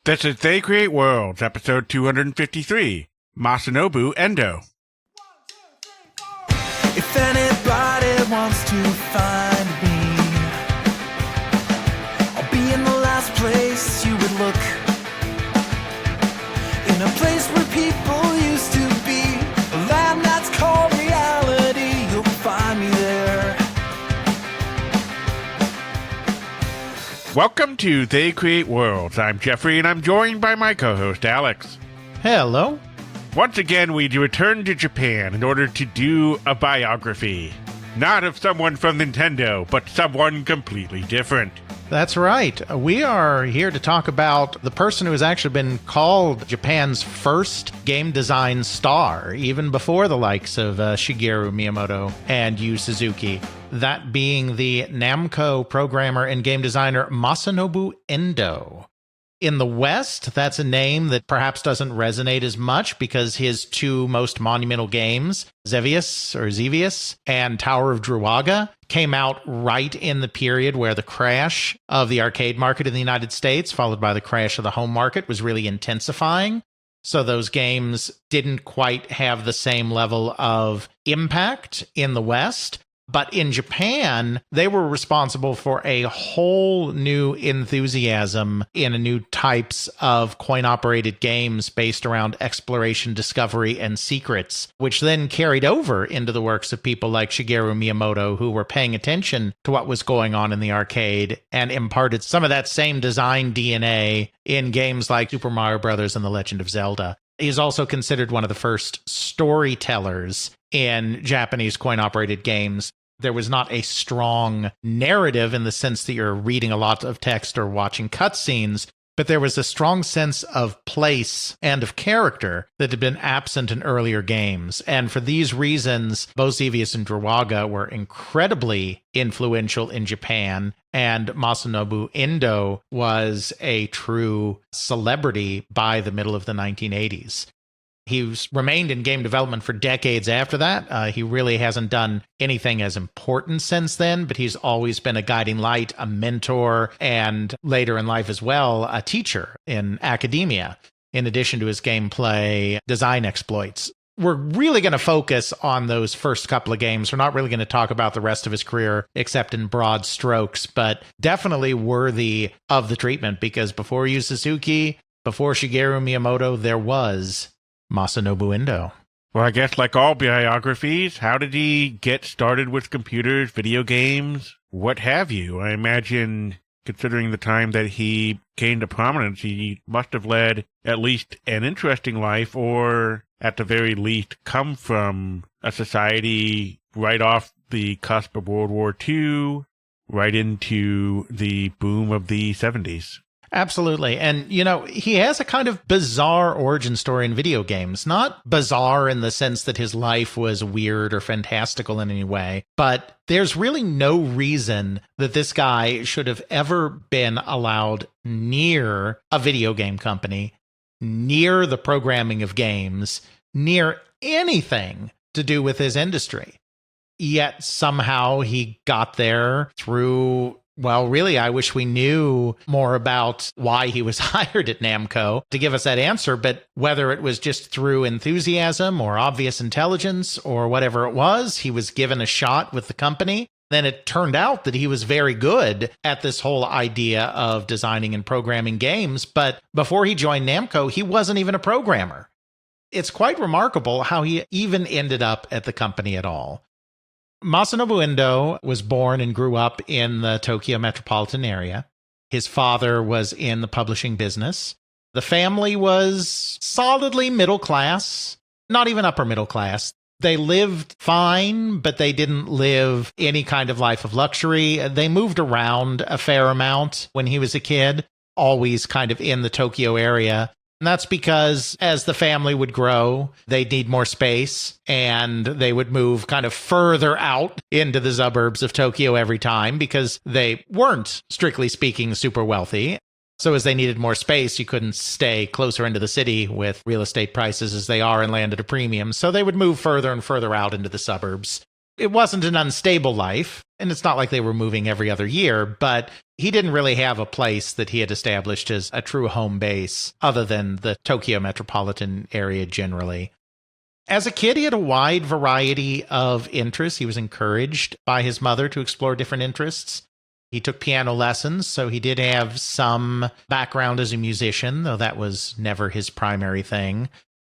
This is They Create Worlds, episode 253, Masanobu Endō. If anybody wants to find me, I'll be in the last place you would look. In a place where people used to be, a land that's called reality, you'll find me there. Welcome to They Create Worlds. I'm Jeffrey, and I'm joined by my co-host, Alex. Hello. Once again, we return to Japan in order to do a biography. Not of someone from Nintendo, but someone completely different. That's right. We are here to talk about the person who has actually been called Japan's first game design star, even before the likes of Shigeru Miyamoto and Yu Suzuki. That being the Namco programmer and game designer Masanobu Endō. In the West, that's a name that perhaps doesn't resonate as much because his two most monumental games, Xevious and Tower of Druaga, came out right in the period where the crash of the arcade market in the United States, followed by the crash of the home market, was really intensifying. So those games didn't quite have the same level of impact in the West. But in Japan, they were responsible for a whole new enthusiasm in a new types of coin-operated games based around exploration, discovery, and secrets, which then carried over into the works of people like Shigeru Miyamoto, who were paying attention to what was going on in the arcade and imparted some of that same design DNA in games like Super Mario Bros. And The Legend of Zelda. He's also considered one of the first storytellers in Japanese coin-operated games. There was not a strong narrative in the sense that you're reading a lot of text or watching cutscenes, but there was a strong sense of place and of character that had been absent in earlier games. And for these reasons, both Xevious and Druaga were incredibly influential in Japan, and Masanobu Endō was a true celebrity by the middle of the 1980s. He's remained in game development for decades after that. He really hasn't done anything as important since then, but he's always been a guiding light, a mentor, and later in life as well, a teacher in academia, in addition to his gameplay design exploits. We're really going to focus on those first couple of games. We're not really going to talk about the rest of his career, except in broad strokes, but definitely worthy of the treatment, because before Yu Suzuki, before Shigeru Miyamoto, there was Masanobu Endō. Well, I guess like all biographies, how did he get started with computers, video games, what have you? I imagine, considering the time that he gained a prominence, he must have led at least an interesting life, or at the very least come from a society right off the cusp of World War II, right into the boom of the 70s. Absolutely. And, you know, he has a kind of bizarre origin story in video games. Not bizarre in the sense that his life was weird or fantastical in any way, but there's really no reason that this guy should have ever been allowed near a video game company, near the programming of games, near anything to do with his industry. Yet somehow he got there through, well, really, I wish we knew more about why he was hired at Namco to give us that answer, but whether it was just through enthusiasm or obvious intelligence or whatever it was, he was given a shot with the company. Then it turned out that he was very good at this whole idea of designing and programming games, but before he joined Namco, he wasn't even a programmer. It's quite remarkable how he even ended up at the company at all. Masanobu Endō was born and grew up in the Tokyo metropolitan area. His father was in the publishing business. The family was solidly middle class, not even upper middle class. They lived fine, but they didn't live any kind of life of luxury. They moved around a fair amount when he was a kid, always kind of in the Tokyo area. And that's because as the family would grow, they'd need more space and they would move kind of further out into the suburbs of Tokyo every time because they weren't, strictly speaking, super wealthy. So as they needed more space, you couldn't stay closer into the city with real estate prices as they are and land at a premium. So they would move further and further out into the suburbs. It wasn't an unstable life, and it's not like they were moving every other year, but he didn't really have a place that he had established as a true home base other than the Tokyo metropolitan area generally. As a kid, he had a wide variety of interests. He was encouraged by his mother to explore different interests. He took piano lessons, so he did have some background as a musician, though that was never his primary thing.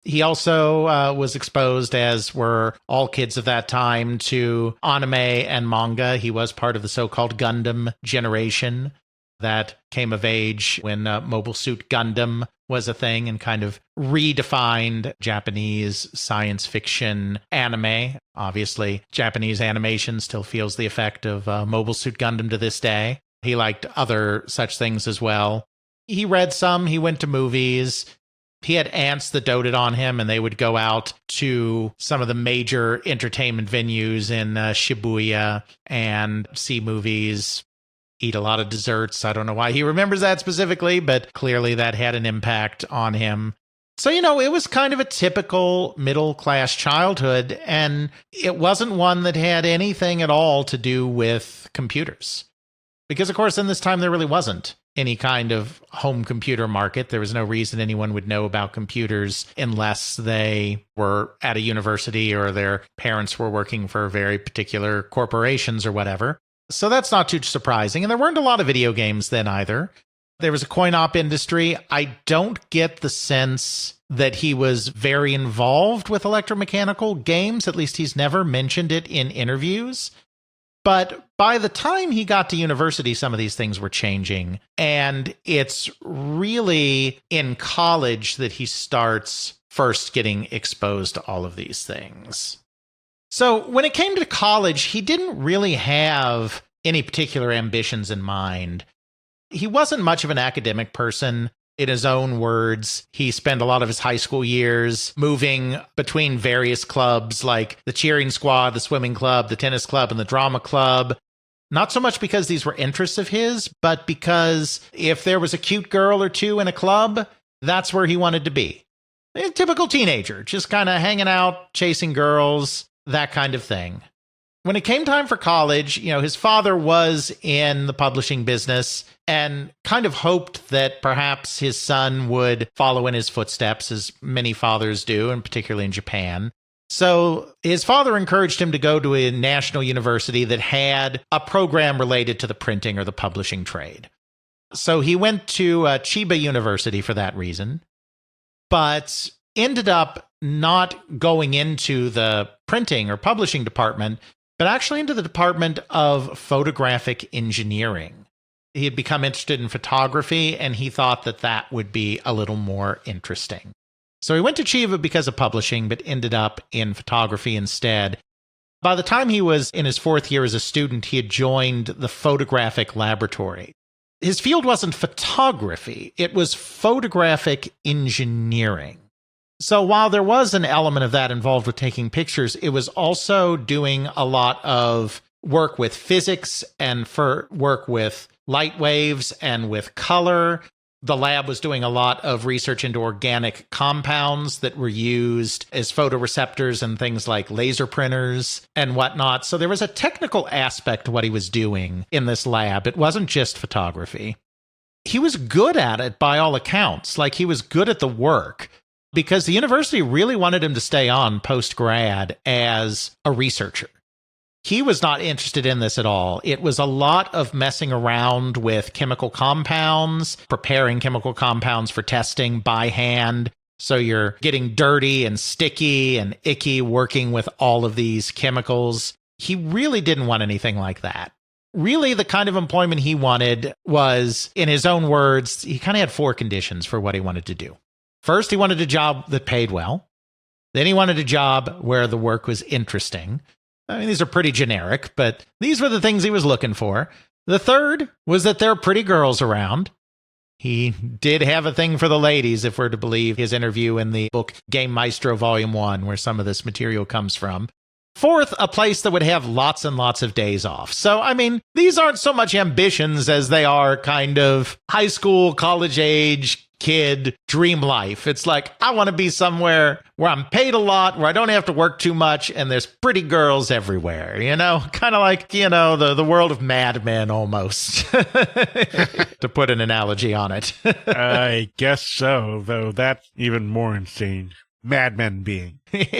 He also was exposed, as were all kids of that time, to anime and manga. He was part of the so-called Gundam generation that came of age when Mobile Suit Gundam was a thing and kind of redefined Japanese science fiction anime. Obviously, Japanese animation still feels the effect of Mobile Suit Gundam to this day. He liked other such things as well. He read some, he went to movies. He had aunts that doted on him, and they would go out to some of the major entertainment venues in Shibuya and see movies, eat a lot of desserts. I don't know why he remembers that specifically, but clearly that had an impact on him. So, it was kind of a typical middle-class childhood, and it wasn't one that had anything at all to do with computers. Because, of course, in this time, there really wasn't any kind of home computer market. There was no reason anyone would know about computers unless they were at a university or their parents were working for very particular corporations or whatever. So that's not too surprising. And there weren't a lot of video games then either. There was a coin-op industry. I don't get the sense that he was very involved with electromechanical games. At least he's never mentioned it in interviews. But by the time he got to university, some of these things were changing. And it's really in college that he starts first getting exposed to all of these things. So when it came to college, he didn't really have any particular ambitions in mind. He wasn't much of an academic person. In his own words, he spent a lot of his high school years moving between various clubs like the cheering squad, the swimming club, the tennis club, and the drama club. Not so much because these were interests of his, but because if there was a cute girl or two in a club, that's where he wanted to be. A typical teenager, just kind of hanging out, chasing girls, that kind of thing. When it came time for college, his father was in the publishing business and kind of hoped that perhaps his son would follow in his footsteps, as many fathers do, and particularly in Japan. So his father encouraged him to go to a national university that had a program related to the printing or the publishing trade. So he went to Chiba University for that reason, but ended up not going into the printing or publishing department, but actually into the Department of Photographic Engineering. He had become interested in photography, and he thought that that would be a little more interesting. So he went to Chiba because of publishing, but ended up in photography instead. By the time he was in his fourth year as a student, he had joined the photographic laboratory. His field wasn't photography, it was photographic engineering. So while there was an element of that involved with taking pictures, it was also doing a lot of work with physics and for work with light waves and with color. The lab was doing a lot of research into organic compounds that were used as photoreceptors and things like laser printers and whatnot. So there was a technical aspect to what he was doing in this lab. It wasn't just photography. He was good at it by all accounts. Like, he was good at the work, because the university really wanted him to stay on post-grad as a researcher. He was not interested in this at all. It was a lot of messing around with chemical compounds, preparing chemical compounds for testing by hand. So you're getting dirty and sticky and icky working with all of these chemicals. He really didn't want anything like that. Really, the kind of employment he wanted was, in his own words, he kind of had four conditions for what he wanted to do. First, he wanted a job that paid well. Then he wanted a job where the work was interesting. I mean, these are pretty generic, but these were the things he was looking for. The third was that there are pretty girls around. He did have a thing for the ladies, if we're to believe his interview in the book Game Maestro Volume 1, where some of this material comes from. Fourth, a place that would have lots and lots of days off. So, I mean, these aren't so much ambitions as they are kind of high school, college age kid dream life. It's like, I want to be somewhere where I'm paid a lot, where I don't have to work too much, and there's pretty girls everywhere, kind of like, the world of Mad Men almost, to put an analogy on it. I guess so, though that's even more insane. Mad Men being.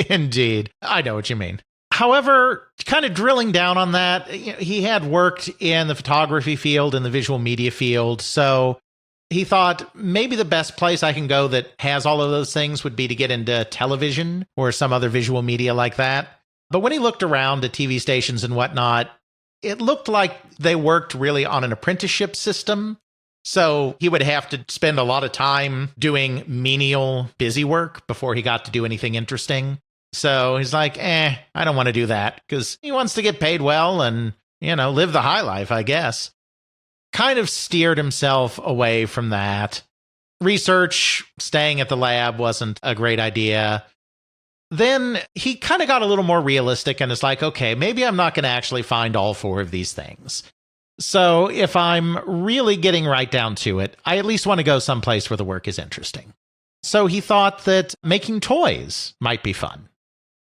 Indeed. I know what you mean. However, kind of drilling down on that, he had worked in the photography field and the visual media field, so he thought maybe the best place I can go that has all of those things would be to get into television or some other visual media like that. But when he looked around at TV stations and whatnot, it looked like they worked really on an apprenticeship system. So he would have to spend a lot of time doing menial, busy work before he got to do anything interesting. So he's like, I don't want to do that, because he wants to get paid well and, live the high life, I guess. Kind of steered himself away from that. Research, staying at the lab wasn't a great idea. Then he kind of got a little more realistic and is like, okay, maybe I'm not going to actually find all 4 of these things. So if I'm really getting right down to it, I at least want to go someplace where the work is interesting. So he thought that making toys might be fun.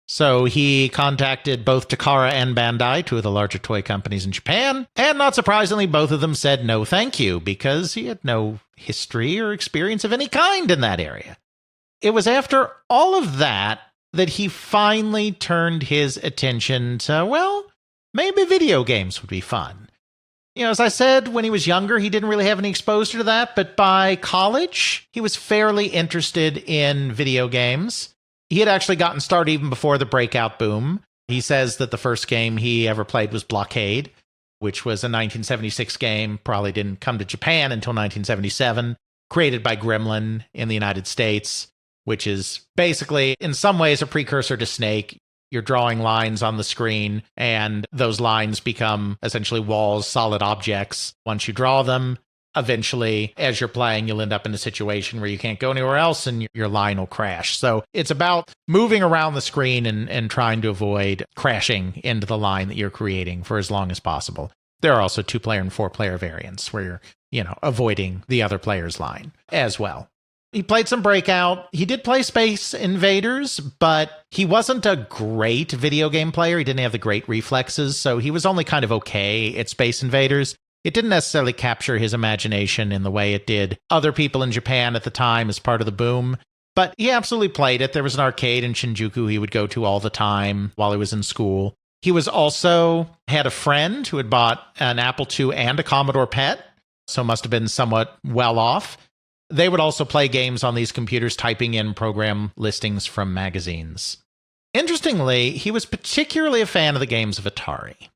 So he contacted both Takara and Bandai, 2 of the larger toy companies in Japan, and not surprisingly, both of them said no thank you, because he had no history or experience of any kind in that area. It was after all of that he finally turned his attention to, maybe video games would be fun. As I said, when he was younger, he didn't really have any exposure to that, but by college, he was fairly interested in video games. He had actually gotten started even before the breakout boom. He says that the first game he ever played was Blockade, which was a 1976 game, probably didn't come to Japan until 1977, created by Gremlin in the United States, which is basically, in some ways, a precursor to Snake. You're drawing lines on the screen, and those lines become essentially walls, solid objects. Once you draw them, eventually, as you're playing, you'll end up in a situation where you can't go anywhere else and your line will crash. So it's about moving around the screen and trying to avoid crashing into the line that you're creating for as long as possible. There are also 2-player and 4-player variants where you're, avoiding the other player's line as well. He played some Breakout. He did play Space Invaders, but he wasn't a great video game player. He didn't have the great reflexes, so he was only kind of okay at Space Invaders. It didn't necessarily capture his imagination in the way it did other people in Japan at the time as part of the boom, but he absolutely played it. There was an arcade in Shinjuku he would go to all the time while he was in school. He was also had a friend who had bought an Apple II and a Commodore PET, so must have been somewhat well off. They would also play games on these computers, typing in program listings from magazines. Interestingly, he was particularly a fan of the games of Atari.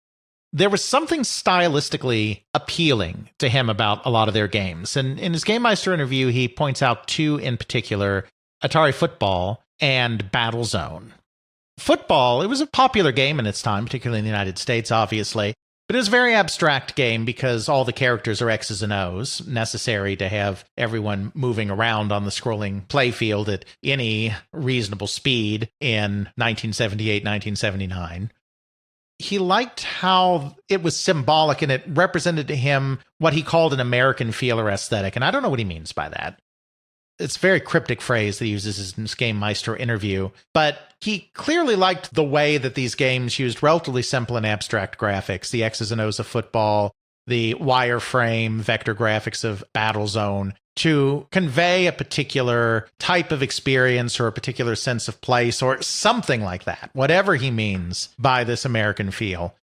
There was something stylistically appealing to him about a lot of their games. And in his Game Meister interview, he points out 2 in particular, Atari Football and Battlezone. Football, it was a popular game in its time, particularly in the United States, obviously. But it was a very abstract game because all the characters are X's and O's, necessary to have everyone moving around on the scrolling playfield at any reasonable speed in 1978, 1979. He liked how it was symbolic and it represented to him what he called an American feel or aesthetic. And I don't know what he means by that. It's a very cryptic phrase that he uses in his Game Meister interview, but he clearly liked the way that these games used relatively simple and abstract graphics, the X's and O's of football, the wireframe vector graphics of Battlezone, to convey a particular type of experience or a particular sense of place or something like that, whatever he means by this American feel.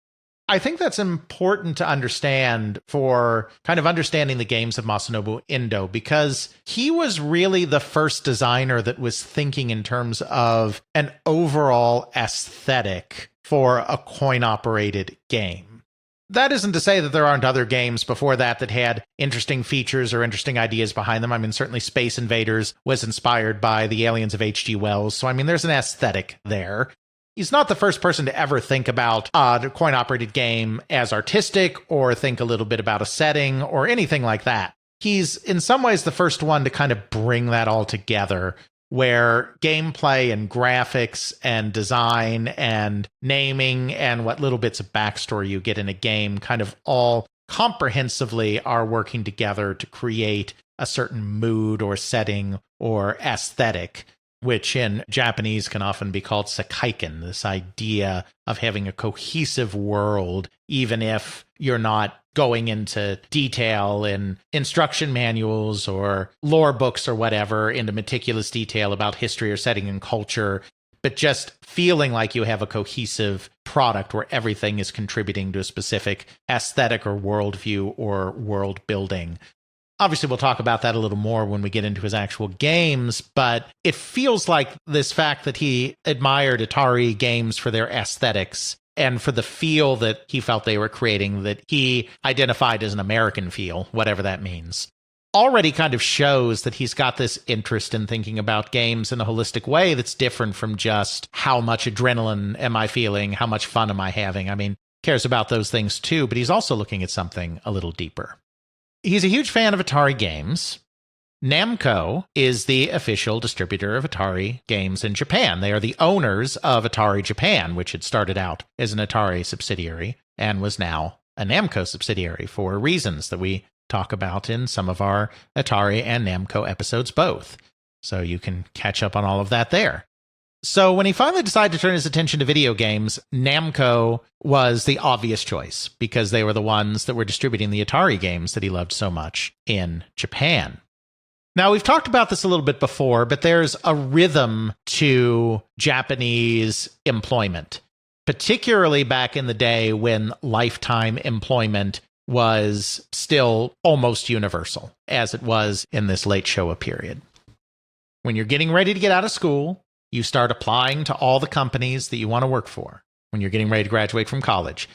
I think that's important to understand for kind of understanding the games of Masanobu Endō, because he was really the first designer that was thinking in terms of an overall aesthetic for a coin-operated game. That isn't to say that there aren't other games before that had interesting features or interesting ideas behind them. I mean, certainly Space Invaders was inspired by the aliens of H.G. Wells. So, I mean, there's an aesthetic there. He's not the first person to ever think about a coin-operated game as artistic or think a little bit about a setting or anything like that. He's, in some ways, the first one to kind of bring that all together, where gameplay and graphics and design and naming and what little bits of backstory you get in a game kind of all comprehensively are working together to create a certain mood or setting or aesthetic, which in Japanese can often be called sekaiken, this idea of having a cohesive world, even if you're not going into detail in instruction manuals or lore books or whatever, into meticulous detail about history or setting and culture, but just feeling like you have a cohesive product where everything is contributing to a specific aesthetic or worldview or world building. Obviously, we'll talk about that a little more when we get into his actual games, but it feels like this fact that he admired Atari games for their aesthetics and for the feel that he felt they were creating, that he identified as an American feel, whatever that means, already kind of shows that he's got this interest in thinking about games in a holistic way that's different from just how much adrenaline am I feeling, how much fun am I having. I mean, cares about those things too, but he's also looking at something a little deeper. He's a huge fan of Atari games. Namco is the official distributor of Atari games in Japan. They are the owners of Atari Japan, which had started out as an Atari subsidiary and was now a Namco subsidiary for reasons that we talk about in some of our Atari and Namco episodes both. So you can catch up on all of that there. So when he finally decided to turn his attention to video games, Namco was the obvious choice because they were the ones that were distributing the Atari games that he loved so much in Japan. Now, we've talked about this a little bit before, but there's a rhythm to Japanese employment, particularly back in the day when lifetime employment was still almost universal, as it was in this late Showa period. When you're getting ready to get out of school, you start applying to all the companies that you want to work for when you're getting ready to graduate from college.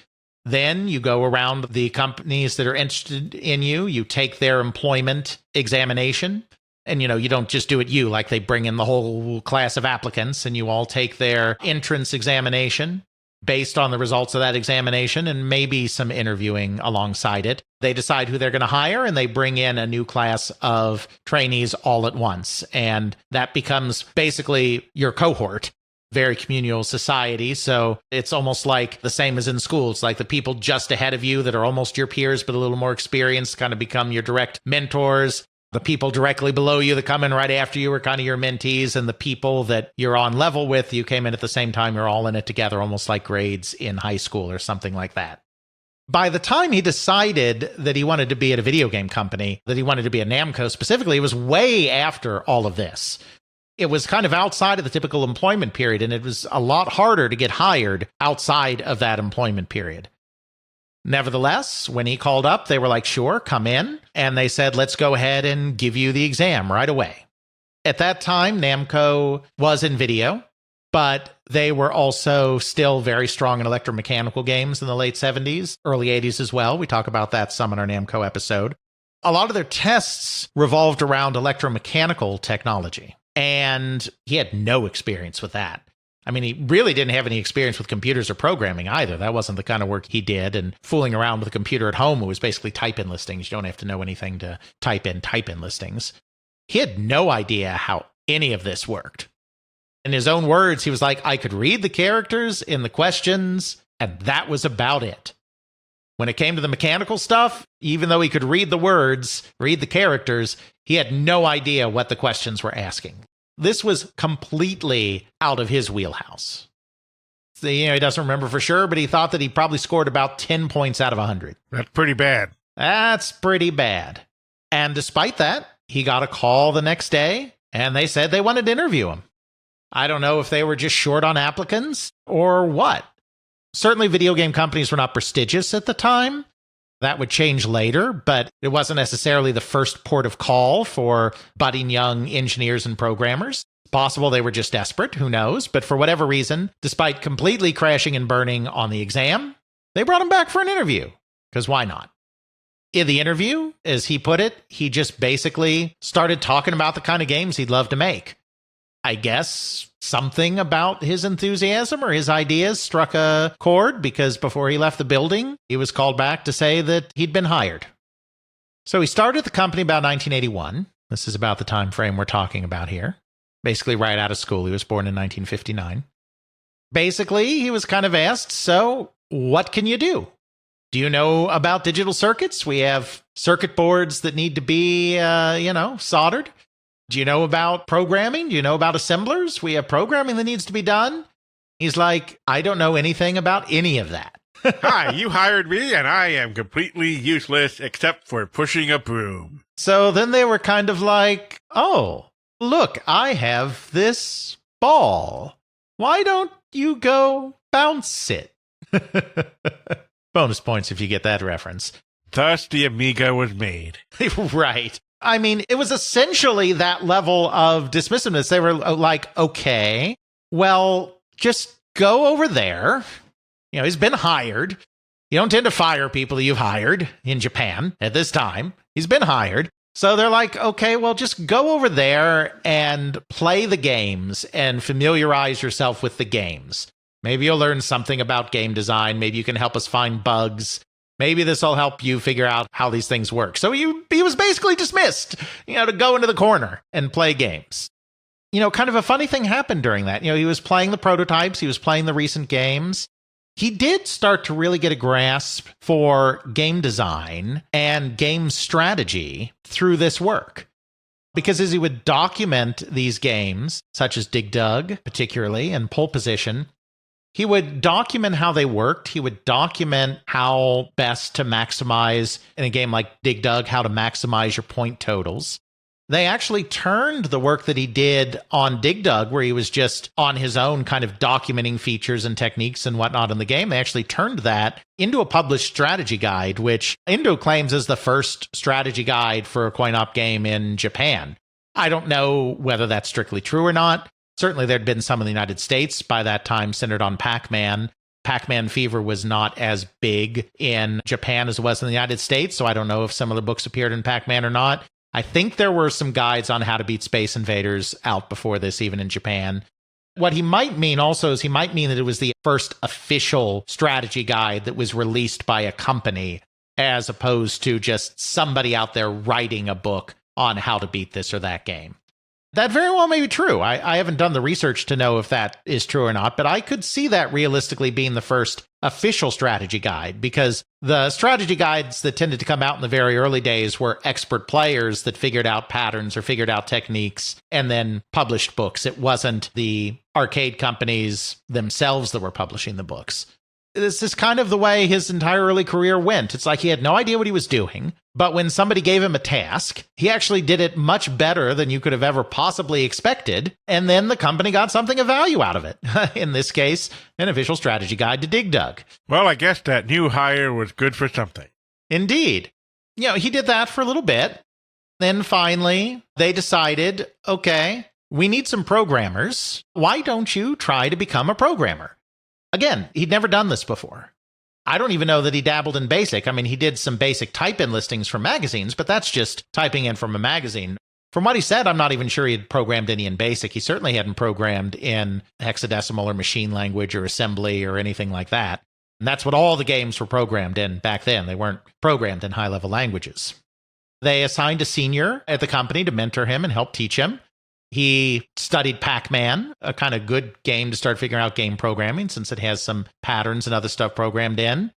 Then you go around the companies that are interested in you. You take their employment examination. And, you don't just do it like they bring in the whole class of applicants and you all take their entrance examination. Based on the results of that examination and maybe some interviewing alongside it, they decide who they're going to hire and they bring in a new class of trainees all at once. And that becomes basically your cohort, very communal society. So it's almost like the same as in school. It's like the people just ahead of you that are almost your peers, but a little more experienced kind of become your direct mentors. The people directly below you that come in right after you are kind of your mentees, and the people that you're on level with, you came in at the same time, you're all in it together, almost like grades in high school or something like that. By the time he decided that he wanted to be at a video game company, that he wanted to be a Namco specifically, it was way after all of this. It was kind of outside of the typical employment period, and it was a lot harder to get hired outside of that employment period. Nevertheless, when he called up, they were like, sure, come in. And they said, let's go ahead and give you the exam right away. At that time, Namco was in video, but they were also still very strong in electromechanical games in the late 70s, early 80s as well. We talk about that some in our Namco episode. A lot of their tests revolved around electromechanical technology, and he had no experience with that. I mean, he really didn't have any experience with computers or programming either. That wasn't the kind of work he did. And fooling around with a computer at home, it was basically type-in listings. You don't have to know anything to type in listings. He had no idea how any of this worked. In his own words, he was like, I could read the characters in the questions, and that was about it. When it came to the mechanical stuff, even though he could read the words, read the characters, he had no idea what the questions were asking. This was completely out of his wheelhouse. So, he doesn't remember for sure, but he thought that he probably scored about 10 points out of 100. That's pretty bad. That's pretty bad. And despite that, he got a call the next day, and they said they wanted to interview him. I don't know if they were just short on applicants or what. Certainly, video game companies were not prestigious at the time. That would change later, but it wasn't necessarily the first port of call for budding young engineers and programmers. Possible they were just desperate, who knows? But for whatever reason, despite completely crashing and burning on the exam, they brought him back for an interview. Because why not? In the interview, as he put it, he just basically started talking about the kind of games he'd love to make. I guess something about his enthusiasm or his ideas struck a chord, because before he left the building, he was called back to say that he'd been hired. So he started the company about 1981. This is about the time frame we're talking about here. Basically right out of school. He was born in 1959. Basically, he was kind of asked, so what can you do? Do you know about digital circuits? We have circuit boards that need to be, soldered. Do you know about programming? Do you know about assemblers? We have programming that needs to be done. He's like, I don't know anything about any of that. Hi, you hired me, and I am completely useless except for pushing a broom. So then they were kind of like, oh, look, I have this ball. Why don't you go bounce it? Bonus points if you get that reference. Thus the Amiga was made. Right. I mean, it was essentially that level of dismissiveness. They were like, okay, well, just go over there. You know, he's been hired. You don't tend to fire people that you've hired in Japan at this time. He's been hired. So they're like, okay, well, just go over there and play the games and familiarize yourself with the games. Maybe you'll learn something about game design. Maybe you can help us find bugs. Maybe this will help you figure out how these things work. So he was basically dismissed, to go into the corner and play games. Kind of a funny thing happened during that. He was playing the prototypes. He was playing the recent games. He did start to really get a grasp for game design and game strategy through this work. Because as he would document these games, such as Dig Dug, particularly, and Pole Position, he would document how they worked. He would document how best to maximize, in a game like Dig Dug, how to maximize your point totals. They actually turned the work that he did on Dig Dug, where he was just on his own kind of documenting features and techniques and whatnot in the game. They actually turned that into a published strategy guide, which Endō claims is the first strategy guide for a coin-op game in Japan. I don't know whether that's strictly true or not. Certainly there'd been some in the United States by that time centered on Pac-Man. Pac-Man fever was not as big in Japan as it was in the United States, so I don't know if similar books appeared in Pac-Man or not. I think there were some guides on how to beat Space Invaders out before this, even in Japan. What he might mean also is he might mean that it was the first official strategy guide that was released by a company, as opposed to just somebody out there writing a book on how to beat this or that game. That very well may be true. I haven't done the research to know if that is true or not, but I could see that realistically being the first official strategy guide, because the strategy guides that tended to come out in the very early days were expert players that figured out patterns or figured out techniques and then published books. It wasn't the arcade companies themselves that were publishing the books. This is kind of the way his entire early career went. It's like he had no idea what he was doing, but when somebody gave him a task, he actually did it much better than you could have ever possibly expected, and then the company got something of value out of it. In this case, an official strategy guide to Dig Dug. Well, I guess that new hire was good for something. Indeed. He did that for a little bit. Then finally, they decided, okay, we need some programmers. Why don't you try to become a programmer? Again, he'd never done this before. I don't even know that he dabbled in BASIC. I mean, he did some basic type-in listings from magazines, but that's just typing in from a magazine. From what he said, I'm not even sure he had programmed any in BASIC. He certainly hadn't programmed in hexadecimal or machine language or assembly or anything like that. And that's what all the games were programmed in back then. They weren't programmed in high-level languages. They assigned a senior at the company to mentor him and help teach him. He studied Pac-Man, a kind of good game to start figuring out game programming since it has some patterns and other stuff programmed in.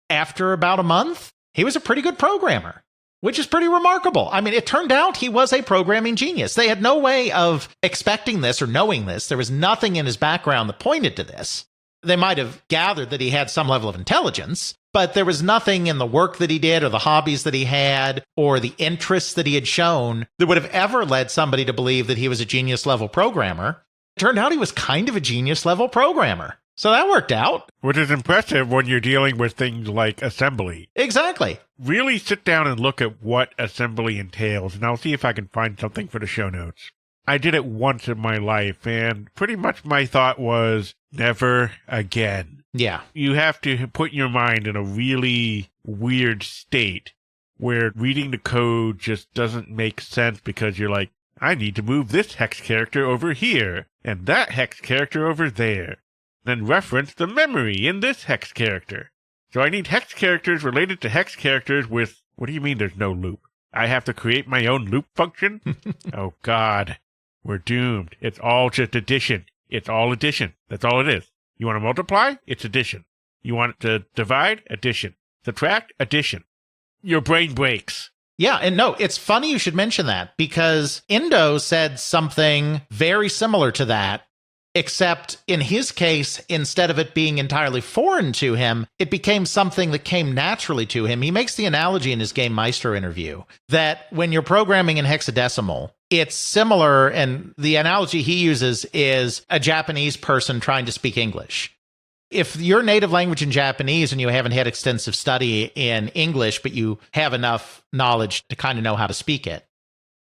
After about a month, he was a pretty good programmer, which is pretty remarkable. I mean, it turned out he was a programming genius. They had no way of expecting this or knowing this. There was nothing in his background that pointed to this. They might have gathered that he had some level of intelligence, but there was nothing in the work that he did or the hobbies that he had or the interests that he had shown that would have ever led somebody to believe that he was a genius-level programmer. It turned out he was kind of a genius-level programmer. So that worked out. Which is impressive when you're dealing with things like assembly. Exactly. Really sit down and look at what assembly entails, and I'll see if I can find something for the show notes. I did it once in my life, and pretty much my thought was, never again. Yeah. You have to put your mind in a really weird state where reading the code just doesn't make sense because you're like, I need to move this hex character over here and that hex character over there. Then reference the memory in this hex character. So I need hex characters related to hex characters with, what do you mean there's no loop? I have to create my own loop function? Oh, God. We're doomed. It's all just addition. It's all addition. That's all it is. You want to multiply? It's addition. You want to divide? Addition. subtract, addition. Your brain breaks. Yeah, and no, it's funny you should mention that because Endō said something very similar to that, except in his case, instead of it being entirely foreign to him, it became something that came naturally to him. He makes the analogy in his Game Maestro interview that when you're programming in hexadecimal, it's similar, and the analogy he uses is a Japanese person trying to speak English. If your native language in Japanese and you haven't had extensive study in English, but you have enough knowledge to kind of know how to speak it,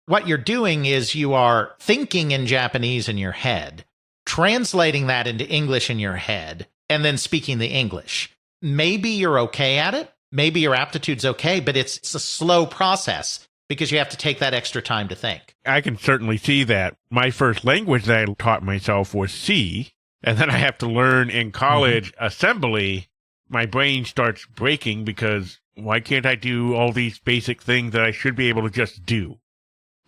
what you're doing is you are thinking in Japanese in your head, translating that into English in your head, and then speaking the English. Maybe you're okay at it. Maybe your aptitude's okay, but it's a slow process because you have to take that extra time to think. I can certainly see that. My first language that I taught myself was C. And then I have to learn in college assembly. My brain starts breaking because why can't I do all these basic things that I should be able to just do?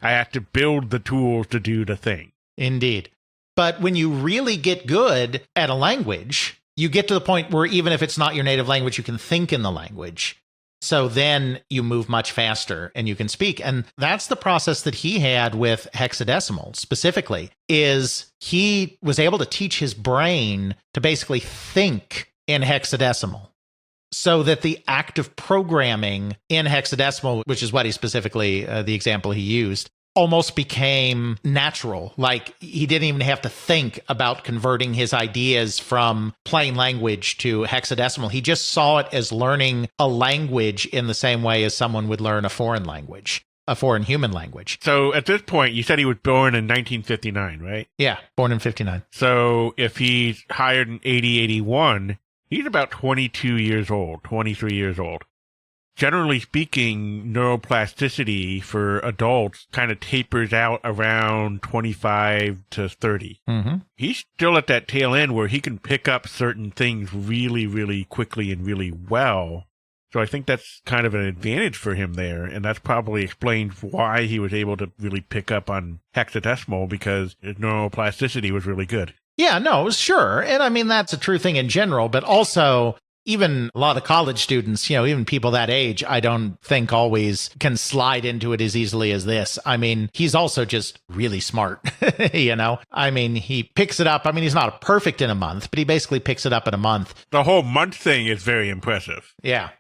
I have to build the tools to do the thing. Indeed. But when you really get good at a language, you get to the point where even if it's not your native language, you can think in the language. So then you move much faster and you can speak. And that's the process that he had with hexadecimal specifically, is he was able to teach his brain to basically think in hexadecimal so that the act of programming in hexadecimal, which is what he specifically, the example he used, almost became natural. Like he didn't even have to think about converting his ideas from plain language to hexadecimal. He just saw it as learning a language in the same way as someone would learn a foreign language, a foreign human language. So at this point, you said he was born in 1959, right? Yeah, born in 59. So if he's hired in 81, he's about 22 years old, 23 years old. Generally speaking, neuroplasticity for adults kind of tapers out around 25 to 30. Mm-hmm. He's still at that tail end where he can pick up certain things really, really quickly and really well. So I think that's kind of an advantage for him there. And that's probably explains why he was able to really pick up on hexadecimal, because his neuroplasticity was really good. Yeah, no, sure. And I mean, that's a true thing in general, but also even a lot of college students, even people that age, I don't think always can slide into it as easily as this. I mean, he's also just really smart, I mean, he picks it up. I mean, he's not perfect in a month, but he basically picks it up in a month. The whole month thing is very impressive. Yeah.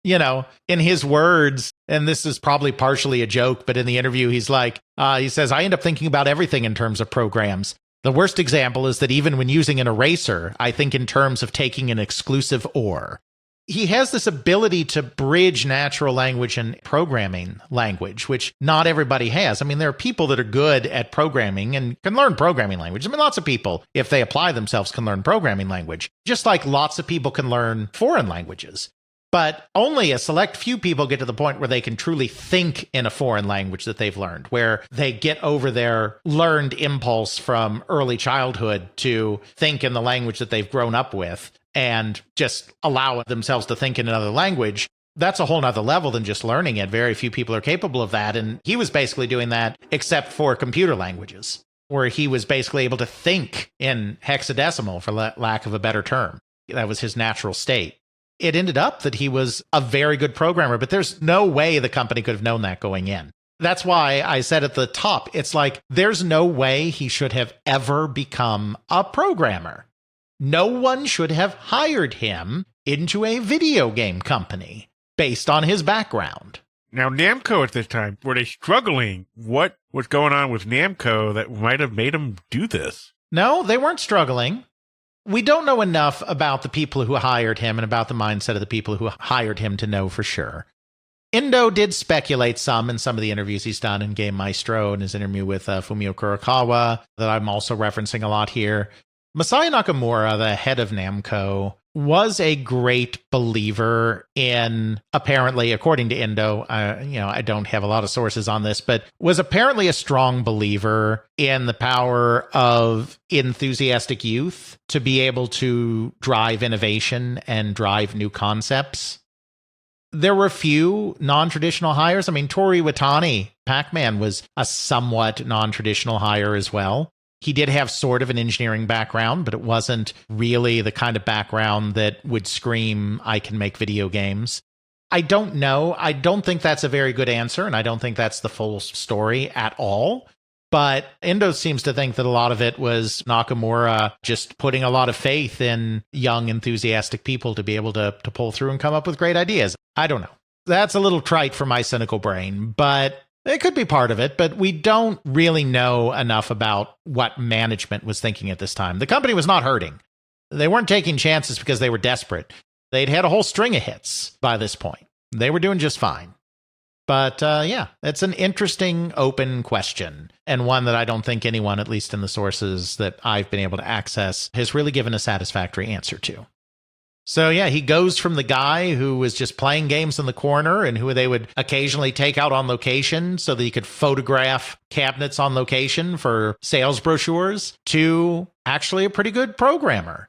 In his words, and this is probably partially a joke, but in the interview, he's like, he says, I end up thinking about everything in terms of programs. The worst example is that even when using an eraser, I think in terms of taking an exclusive OR. He has this ability to bridge natural language and programming language, which not everybody has. I mean, there are people that are good at programming and can learn programming language. I mean, lots of people, if they apply themselves, can learn programming language, just like lots of people can learn foreign languages. But only a select few people get to the point where they can truly think in a foreign language that they've learned, where they get over their learned impulse from early childhood to think in the language that they've grown up with and just allow themselves to think in another language. That's a whole nother level than just learning it. Very few people are capable of that. And he was basically doing that except for computer languages, where he was basically able to think in hexadecimal, for lack of a better term. That was his natural state. It ended up that he was a very good programmer, but there's no way the company could have known that going in. That's why I said at the top, it's like, there's no way he should have ever become a programmer. No one should have hired him into a video game company based on his background. Now, Namco at this time, were they struggling? What was going on with Namco that might have made them do this? No, they weren't struggling. We don't know enough about the people who hired him and about the mindset of the people who hired him to know for sure. Endō did speculate some in some of the interviews he's done in Game Maestro and his interview with Fumio Kurokawa that I'm also referencing a lot here. Masaya Nakamura, the head of Namco, was a great believer in, apparently, according to Endō, I don't have a lot of sources on this, but was apparently a strong believer in the power of enthusiastic youth to be able to drive innovation and drive new concepts. There were a few non-traditional hires. I mean, Toru Iwatani, Pac-Man, was a somewhat non-traditional hire as well. He did have sort of an engineering background, but it wasn't really the kind of background that would scream, I can make video games. I don't know. I don't think that's a very good answer, and I don't think that's the full story at all. But Endō seems to think that a lot of it was Nakamura just putting a lot of faith in young, enthusiastic people to be able to pull through and come up with great ideas. I don't know. That's a little trite for my cynical brain, but it could be part of it. But we don't really know enough about what management was thinking at this time. The company was not hurting. They weren't taking chances because they were desperate. They'd had a whole string of hits by this point. They were doing just fine. But yeah, it's an interesting open question, and one that I don't think anyone, at least in the sources that I've been able to access, has really given a satisfactory answer to. So yeah, he goes from the guy who was just playing games in the corner and who they would occasionally take out on location so that he could photograph cabinets on location for sales brochures to actually a pretty good programmer.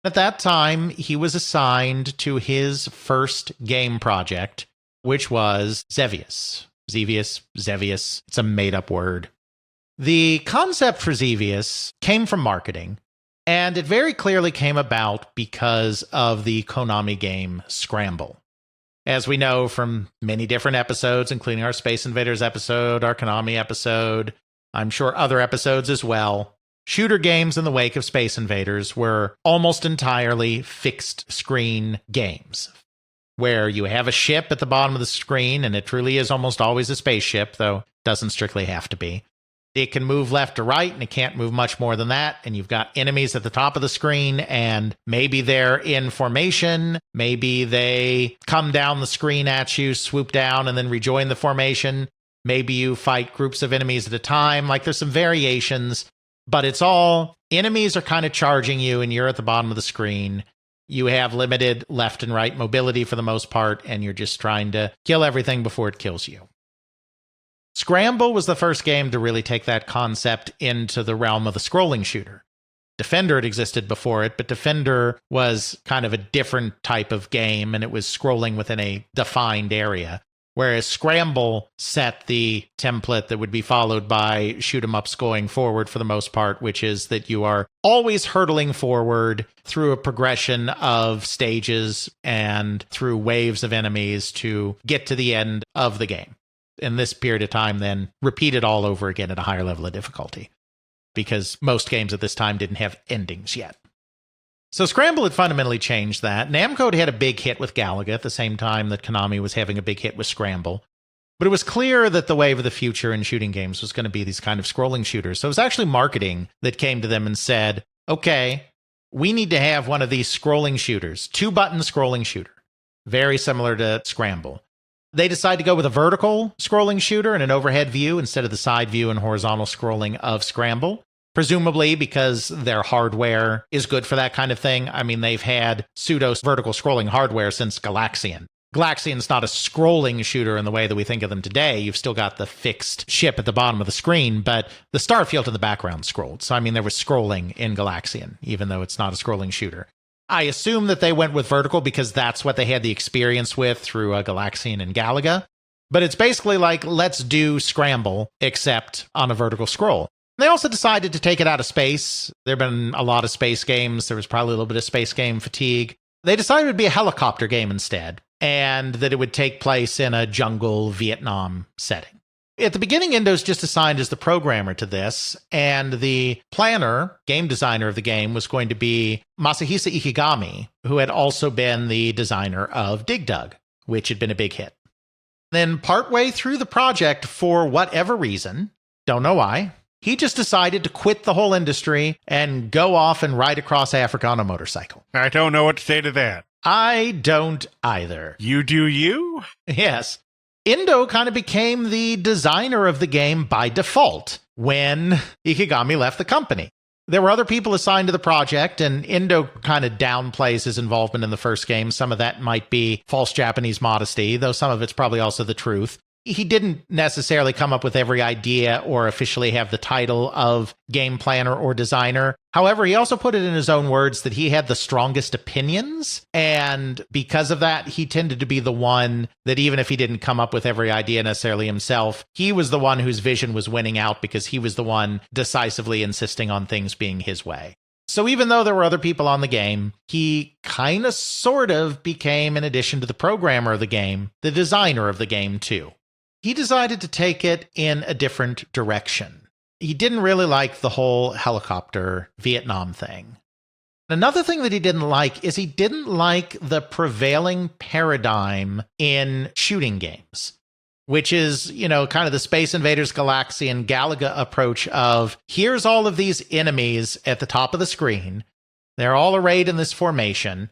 At that time, he was assigned to his first game project, which was Xevious. Xevious. It's a made-up word. The concept for Xevious came from marketing, and it very clearly came about because of the Konami game Scramble. As we know from many different episodes, including our Space Invaders episode, our Konami episode, I'm sure other episodes as well, shooter games in the wake of Space Invaders were almost entirely fixed-screen games, where you have a ship at the bottom of the screen, and it truly is almost always a spaceship, though it doesn't strictly have to be. It can move left to right, and it can't move much more than that, and you've got enemies at the top of the screen, and maybe they're in formation, maybe they come down the screen at you, swoop down, and then rejoin the formation. Maybe you fight groups of enemies at a time. Like, there's some variations, but it's all enemies are kind of charging you, and you're at the bottom of the screen. You have limited left and right mobility for the most part, and you're just trying to kill everything before it kills you. Scramble was the first game to really take that concept into the realm of the scrolling shooter. Defender had existed before it, but Defender was kind of a different type of game, and it was scrolling within a defined area. Whereas Scramble set the template that would be followed by shoot-'em-ups going forward for the most part, which is that you are always hurtling forward through a progression of stages and through waves of enemies to get to the end of the game. In this period of time, then, repeat it all over again at a higher level of difficulty, because most games at this time didn't have endings yet. So Scramble had fundamentally changed that. Namco had a big hit with Galaga at the same time that Konami was having a big hit with Scramble. But it was clear that the wave of the future in shooting games was going to be these kind of scrolling shooters. So it was actually marketing that came to them and said, okay, we need to have one of these scrolling shooters, 2-button scrolling shooter, very similar to Scramble. They decided to go with a vertical scrolling shooter and an overhead view instead of the side view and horizontal scrolling of Scramble. Presumably because their hardware is good for that kind of thing. I mean, they've had pseudo-vertical scrolling hardware since Galaxian. Galaxian's not a scrolling shooter in the way that we think of them today. You've still got the fixed ship at the bottom of the screen, but the starfield in the background scrolled. So, I mean, there was scrolling in Galaxian, even though it's not a scrolling shooter. I assume that they went with vertical because that's what they had the experience with through Galaxian and Galaga. But it's basically like, let's do Scramble, except on a vertical scroll. They also decided to take it out of space. There have been a lot of space games. There was probably a little bit of space game fatigue. They decided it would be a helicopter game instead, and that it would take place in a jungle Vietnam setting. At the beginning, Endō's just assigned as the programmer to this, and the planner, game designer of the game, was going to be Masahisa Ikigami, who had also been the designer of Dig Dug, which had been a big hit. Then partway through the project, for whatever reason, don't know why, he just decided to quit the whole industry and go off and ride across Africa on a motorcycle. I don't know what to say to that. I don't either. You do you? Yes. Endō kind of became the designer of the game by default when Ikigami left the company. There were other people assigned to the project, and Endō kind of downplays his involvement in the first game. Some of that might be false Japanese modesty, though some of it's probably also the truth. He didn't necessarily come up with every idea or officially have the title of game planner or designer. However, he also put it in his own words that he had the strongest opinions. And because of that, he tended to be the one that even if he didn't come up with every idea necessarily himself, he was the one whose vision was winning out because he was the one decisively insisting on things being his way. So even though there were other people on the game, he kind of sort of became, in addition to the programmer of the game, the designer of the game too. He decided to take it in a different direction. He didn't really like the whole helicopter Vietnam thing. Another thing that he didn't like is he didn't like the prevailing paradigm in shooting games, which is, kind of the Space Invaders Galaxian Galaga approach of here's all of these enemies at the top of the screen. They're all arrayed in this formation.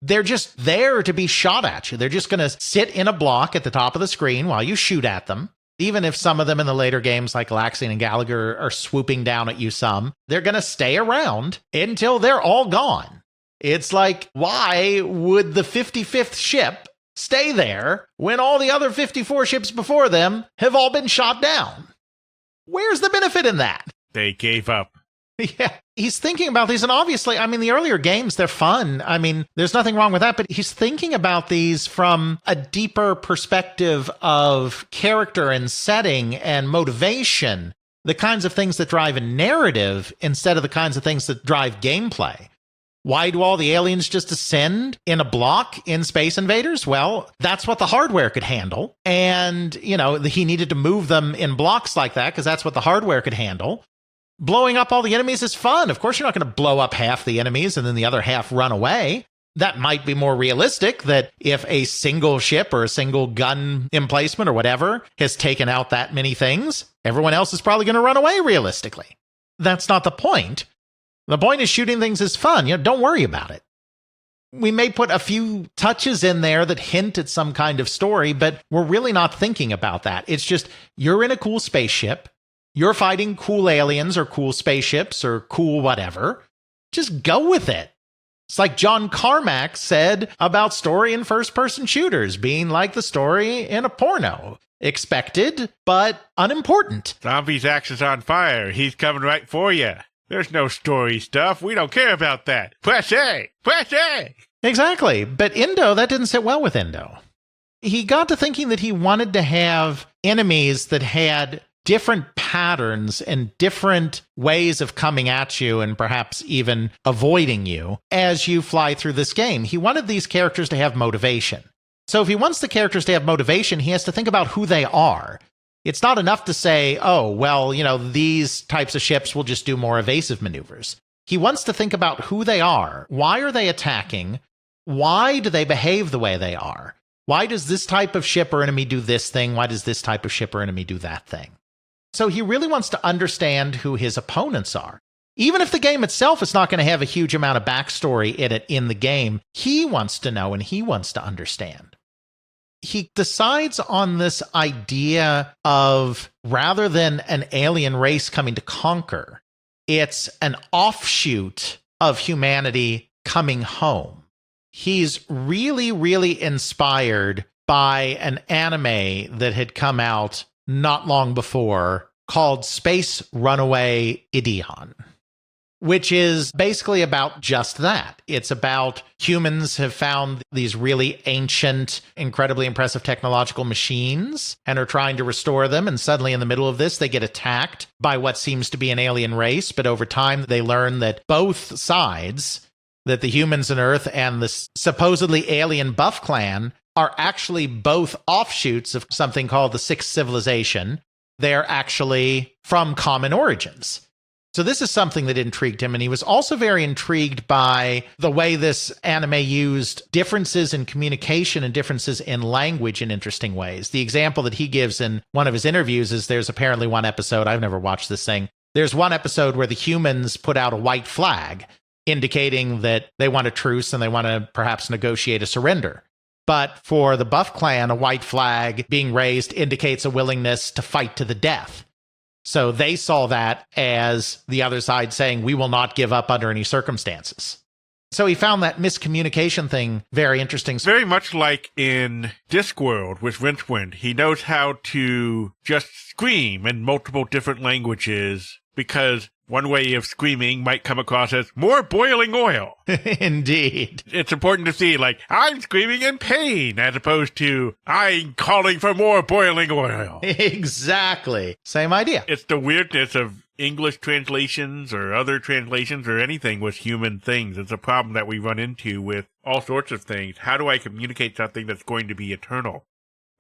They're just there to be shot at you. They're just going to sit in a block at the top of the screen while you shoot at them. Even if some of them in the later games like Galaxian and Galaga are swooping down at you some, they're going to stay around until they're all gone. It's like, why would the 55th ship stay there when all the other 54 ships before them have all been shot down? Where's the benefit in that? They gave up. Yeah, he's thinking about these, and obviously, the earlier games, they're fun. There's nothing wrong with that, but he's thinking about these from a deeper perspective of character and setting and motivation, the kinds of things that drive a narrative instead of the kinds of things that drive gameplay. Why do all the aliens just ascend in a block in Space Invaders? Well, that's what the hardware could handle. And, he needed to move them in blocks like that because that's what the hardware could handle. Blowing up all the enemies is fun. Of course, you're not going to blow up half the enemies and then the other half run away. That might be more realistic, that if a single ship or a single gun emplacement or whatever has taken out that many things, everyone else is probably going to run away realistically. That's not the point. The point is shooting things is fun. Don't worry about it. We may put a few touches in there that hint at some kind of story, but we're really not thinking about that. It's just, you're in a cool spaceship. You're fighting cool aliens or cool spaceships or cool whatever. Just go with it. It's like John Carmack said about story in first-person shooters being like the story in a porno. Expected, but unimportant. Zombie's axe is on fire. He's coming right for you. There's no story stuff. We don't care about that. Press A! Press A! Exactly. But Endō, that didn't sit well with Endō. He got to thinking that he wanted to have enemies that had different patterns and different ways of coming at you and perhaps even avoiding you as you fly through this game. He wanted these characters to have motivation. So if he wants the characters to have motivation, he has to think about who they are. It's not enough to say, oh, well, these types of ships will just do more evasive maneuvers. He wants to think about who they are. Why are they attacking? Why do they behave the way they are? Why does this type of ship or enemy do this thing? Why does this type of ship or enemy do that thing? So he really wants to understand who his opponents are. Even if the game itself is not going to have a huge amount of backstory in it in the game, he wants to know and he wants to understand. He decides on this idea of, rather than an alien race coming to conquer, it's an offshoot of humanity coming home. He's really, really inspired by an anime that had come out not long before called Space Runaway Ideon, which is basically about just that. It's about humans have found these really ancient, incredibly impressive technological machines and are trying to restore them. And suddenly in the middle of this, they get attacked by what seems to be an alien race. But over time, they learn that both sides, that the humans on Earth and the supposedly alien Buff Clan, are actually both offshoots of something called the Sixth Civilization. They're actually from common origins. So this is something that intrigued him, and he was also very intrigued by the way this anime used differences in communication and differences in language in interesting ways. The example that he gives in one of his interviews is there's apparently one episode, I've never watched this thing, there's one episode where the humans put out a white flag, indicating that they want a truce and they want to perhaps negotiate a surrender. But for the Buff Clan, a white flag being raised indicates a willingness to fight to the death. So they saw that as the other side saying, we will not give up under any circumstances. So he found that miscommunication thing very interesting. Very much like in Discworld with Rincewind. He knows how to just scream in multiple different languages because one way of screaming might come across as more boiling oil. Indeed. It's important to see, like, I'm screaming in pain as opposed to I'm calling for more boiling oil. Exactly. Same idea. It's the weirdness of English translations or other translations or anything with human things. It's a problem that we run into with all sorts of things. How do I communicate something that's going to be eternal?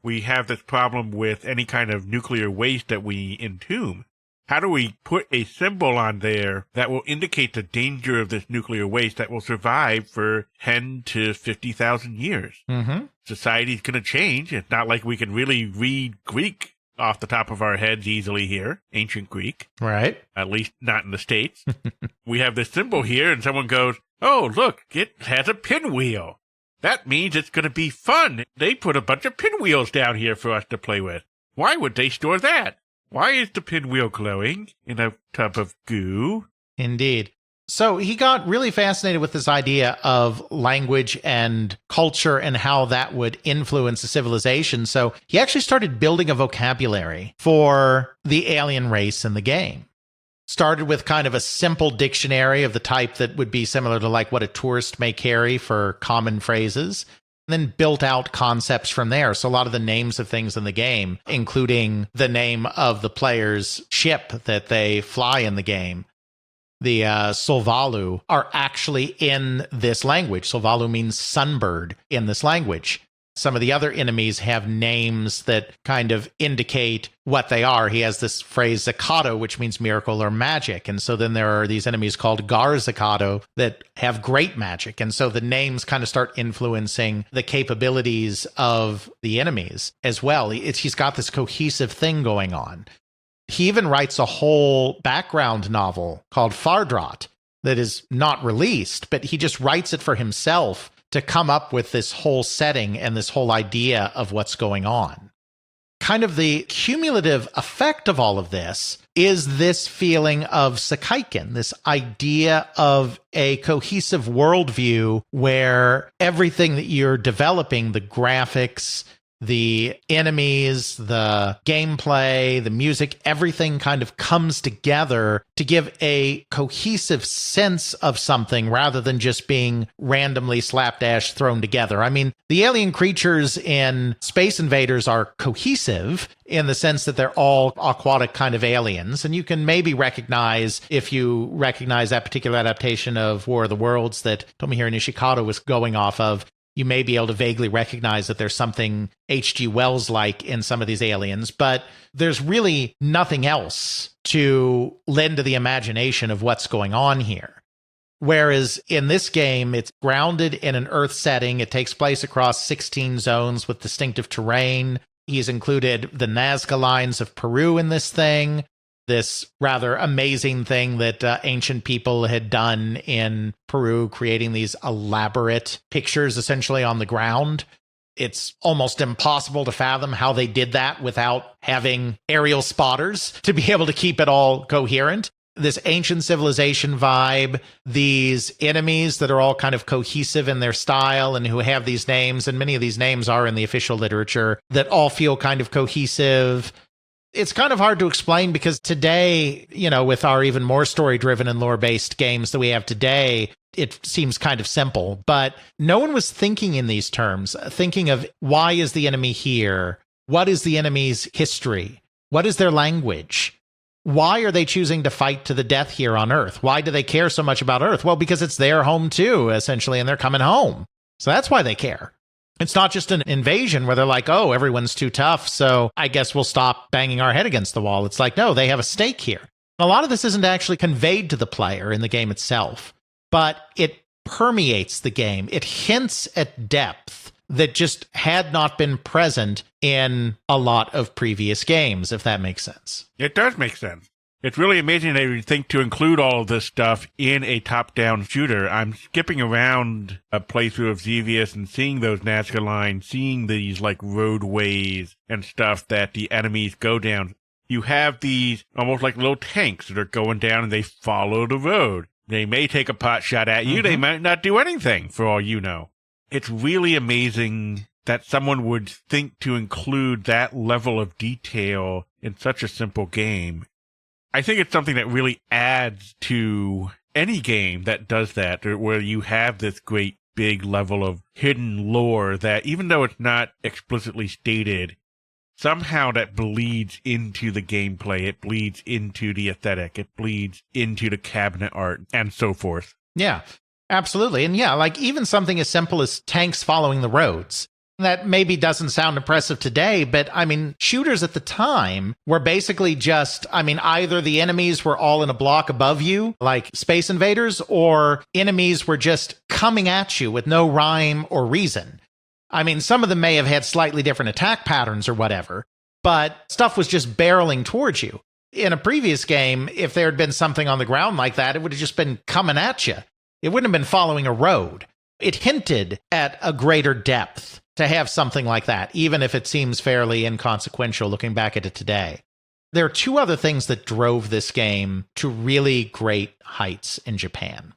We have this problem with any kind of nuclear waste that we entomb. How do we put a symbol on there that will indicate the danger of this nuclear waste that will survive for 10 to 50,000 years? Mm-hmm. Society's going to change. It's not like we can really read Greek off the top of our heads easily here, ancient Greek. Right. At least not in the States. We have this symbol here, and someone goes, oh, look, it has a pinwheel. That means it's going to be fun. They put a bunch of pinwheels down here for us to play with. Why would they store that? Why is the pinwheel glowing in a tub of goo? Indeed. So he got really fascinated with this idea of language and culture and how that would influence a civilization. So he actually started building a vocabulary for the alien race in the game. Started with kind of a simple dictionary of the type that would be similar to like what a tourist may carry for common phrases, and then built out concepts from there. So a lot of the names of things in the game, including the name of the player's ship that they fly in the game, the Solvalu, are actually in this language. Solvalu means sunbird in this language. Some of the other enemies have names that kind of indicate what they are. He has this phrase Zakato, which means miracle or magic. And so then there are these enemies called Gar Zakato that have great magic. And so the names kind of start influencing the capabilities of the enemies as well. He's got this cohesive thing going on. He even writes a whole background novel called Fardrat that is not released, but he just writes it for himself to come up with this whole setting and this whole idea of what's going on. Kind of the cumulative effect of all of this is this feeling of Sakaiken, this idea of a cohesive worldview where everything that you're developing, the graphics, the enemies, the gameplay, the music, everything kind of comes together to give a cohesive sense of something rather than just being randomly slapdash thrown together. I mean, the alien creatures in Space Invaders are cohesive in the sense that they're all aquatic kind of aliens. And you can maybe recognize, if you recognize that particular adaptation of War of the Worlds that Tomohiro Nishikado was going off of, you may be able to vaguely recognize that there's something H.G. Wells-like in some of these aliens, but there's really nothing else to lend to the imagination of what's going on here. Whereas in this game, it's grounded in an Earth setting. It takes place across 16 zones with distinctive terrain. He's included the Nazca lines of Peru in this thing. This rather amazing thing that ancient people had done in Peru, creating these elaborate pictures essentially on the ground. It's almost impossible to fathom how they did that without having aerial spotters to be able to keep it all coherent. This ancient civilization vibe, these enemies that are all kind of cohesive in their style and who have these names, and many of these names are in the official literature, that all feel kind of cohesive. It's kind of hard to explain because today, you know, with our even more story-driven and lore-based games that we have today, it seems kind of simple. But no one was thinking in these terms, thinking of why is the enemy here? What is the enemy's history? What is their language? Why are they choosing to fight to the death here on Earth? Why do they care so much about Earth? Well, because it's their home too, essentially, and they're coming home. So that's why they care. It's not just an invasion where they're like, oh, everyone's too tough, so I guess we'll stop banging our head against the wall. It's like, no, they have a stake here. And a lot of this isn't actually conveyed to the player in the game itself, but it permeates the game. It hints at depth that just had not been present in a lot of previous games, if that makes sense. It does make sense. It's really amazing they would think to include all of this stuff in a top-down shooter. I'm skipping around a playthrough of Xevious and seeing those Nazca lines, seeing these like roadways and stuff that the enemies go down. You have these almost like little tanks that are going down and they follow the road. They may take a pot shot at you. They might not do anything for all you know. It's really amazing that someone would think to include that level of detail in such a simple game. I think it's something that really adds to any game that does that, where you have this great big level of hidden lore that even though it's not explicitly stated, somehow that bleeds into the gameplay. It bleeds into the aesthetic. It bleeds into the cabinet art and so forth. Yeah, absolutely. And yeah, like even something as simple as tanks following the roads. That maybe doesn't sound impressive today, but I mean, shooters at the time were basically just, I mean, either the enemies were all in a block above you, like Space Invaders, or enemies were just coming at you with no rhyme or reason. I mean, some of them may have had slightly different attack patterns or whatever, but stuff was just barreling towards you. In a previous game, if there had been something on the ground like that, it would have just been coming at you. It wouldn't have been following a road. It hinted at a greater depth to have something like that, even if it seems fairly inconsequential looking back at it today. There are two other things that drove this game to really great heights in Japan.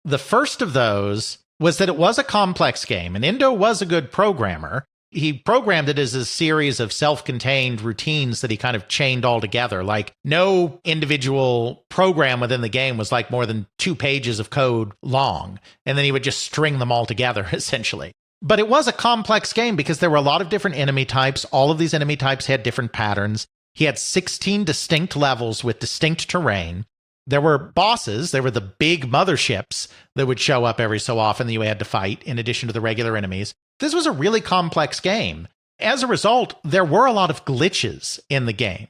The first of those was that it was a complex game, and Endō was a good programmer. He programmed it as a series of self-contained routines that he kind of chained all together. Like, no individual program within the game was like more than 2 pages of code long, and then he would just string them all together, essentially. But it was a complex game because there were a lot of different enemy types. All of these enemy types had different patterns. He had 16 distinct levels with distinct terrain. There were bosses. There were the big motherships that would show up every so often that you had to fight, in addition to the regular enemies. This was a really complex game. As a result, there were a lot of glitches in the game.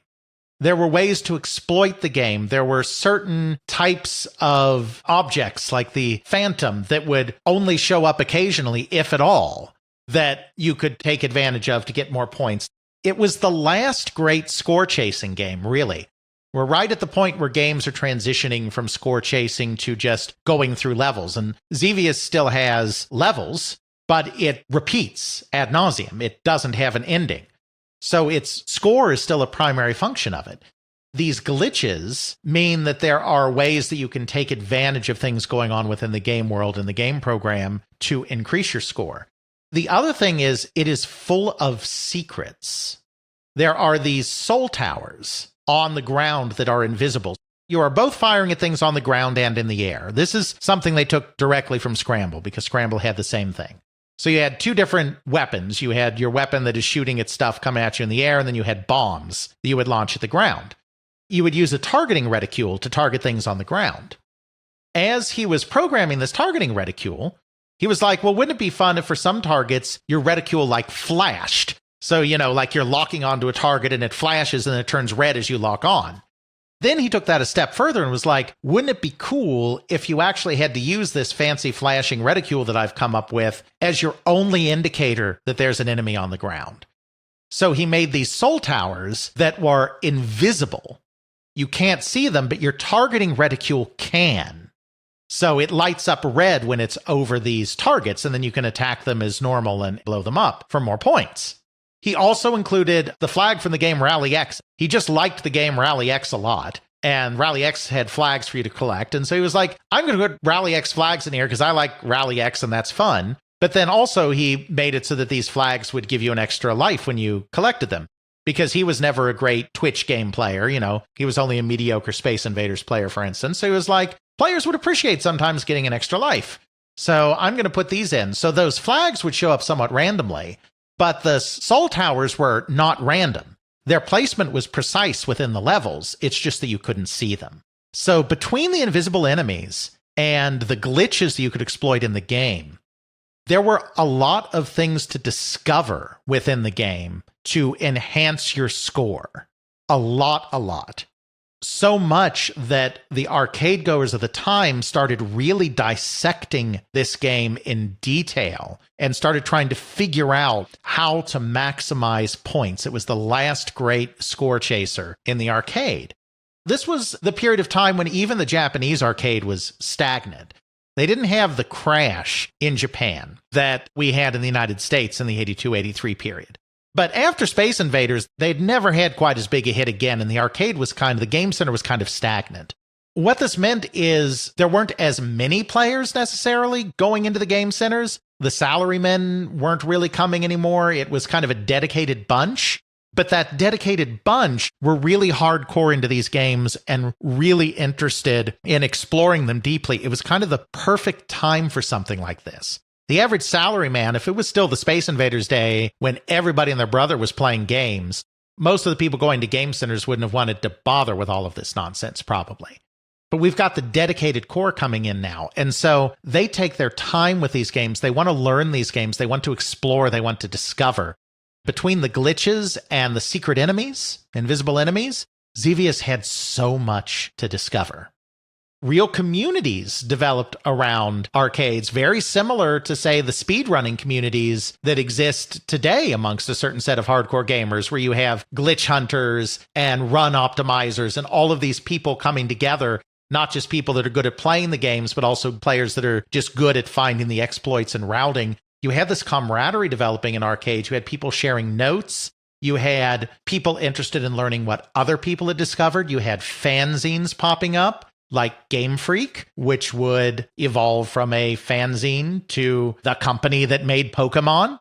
There were ways to exploit the game. There were certain types of objects, like the Phantom, that would only show up occasionally, if at all, that you could take advantage of to get more points. It was the last great score chasing game, really. We're right at the point where games are transitioning from score chasing to just going through levels. And Xevious still has levels, but it repeats ad nauseum. It doesn't have an ending. So its score is still a primary function of it. These glitches mean that there are ways that you can take advantage of things going on within the game world and the game program to increase your score. The other thing is it is full of secrets. There are these soul towers on the ground that are invisible. You are both firing at things on the ground and in the air. This is something they took directly from Scramble, because Scramble had the same thing. So you had 2 different weapons. You had your weapon that is shooting at stuff coming at you in the air, and then you had bombs that you would launch at the ground. You would use a targeting reticule to target things on the ground. As he was programming this targeting reticule, he was like, well, wouldn't it be fun if for some targets your reticule like flashed? So, you know, like you're locking onto a target and it flashes and it turns red as you lock on. Then he took that a step further and was like, wouldn't it be cool if you actually had to use this fancy flashing reticule that I've come up with as your only indicator that there's an enemy on the ground? So he made these soul towers that were invisible. You can't see them, but your targeting reticule can. So it lights up red when it's over these targets, and then you can attack them as normal and blow them up for more points. He also included the flag from the game Rally X. He just liked the game Rally X a lot, and Rally X had flags for you to collect. And so he was like, I'm going to put Rally X flags in here because I like Rally X and that's fun. But then also he made it so that these flags would give you an extra life when you collected them, because he was never a great Twitch game player. You know, he was only a mediocre Space Invaders player, for instance. So he was like, players would appreciate sometimes getting an extra life. So I'm going to put these in. So those flags would show up somewhat randomly. But the soul towers were not random. Their placement was precise within the levels. It's just that you couldn't see them. So between the invisible enemies and the glitches that you could exploit in the game, there were a lot of things to discover within the game to enhance your score. A lot. So much that the arcade goers of the time started really dissecting this game in detail and started trying to figure out how to maximize points. It was the last great score chaser in the arcade. This was the period of time when even the Japanese arcade was stagnant. They didn't have the crash in Japan that we had in the United States in the 82-83 period. But after Space Invaders, they'd never had quite as big a hit again, and the arcade was the game center was kind of stagnant. What this meant is there weren't as many players necessarily going into the game centers. The salarymen weren't really coming anymore. It was kind of a dedicated bunch. But that dedicated bunch were really hardcore into these games and really interested in exploring them deeply. It was kind of the perfect time for something like this. The average salaryman, if it was still the Space Invaders day when everybody and their brother was playing games, most of the people going to game centers wouldn't have wanted to bother with all of this nonsense, probably. But we've got the dedicated core coming in now. And so they take their time with these games. They want to learn these games. They want to explore. They want to discover. Between the glitches and the secret enemies, invisible enemies, Xevious had so much to discover. Real communities developed around arcades, very similar to, say, the speedrunning communities that exist today amongst a certain set of hardcore gamers, where you have glitch hunters and run optimizers and all of these people coming together, not just people that are good at playing the games, but also players that are just good at finding the exploits and routing. You had this camaraderie developing in arcades. You had people sharing notes. You had people interested in learning what other people had discovered. You had fanzines popping up, like Game Freak, which would evolve from a fanzine to the company that made Pokemon.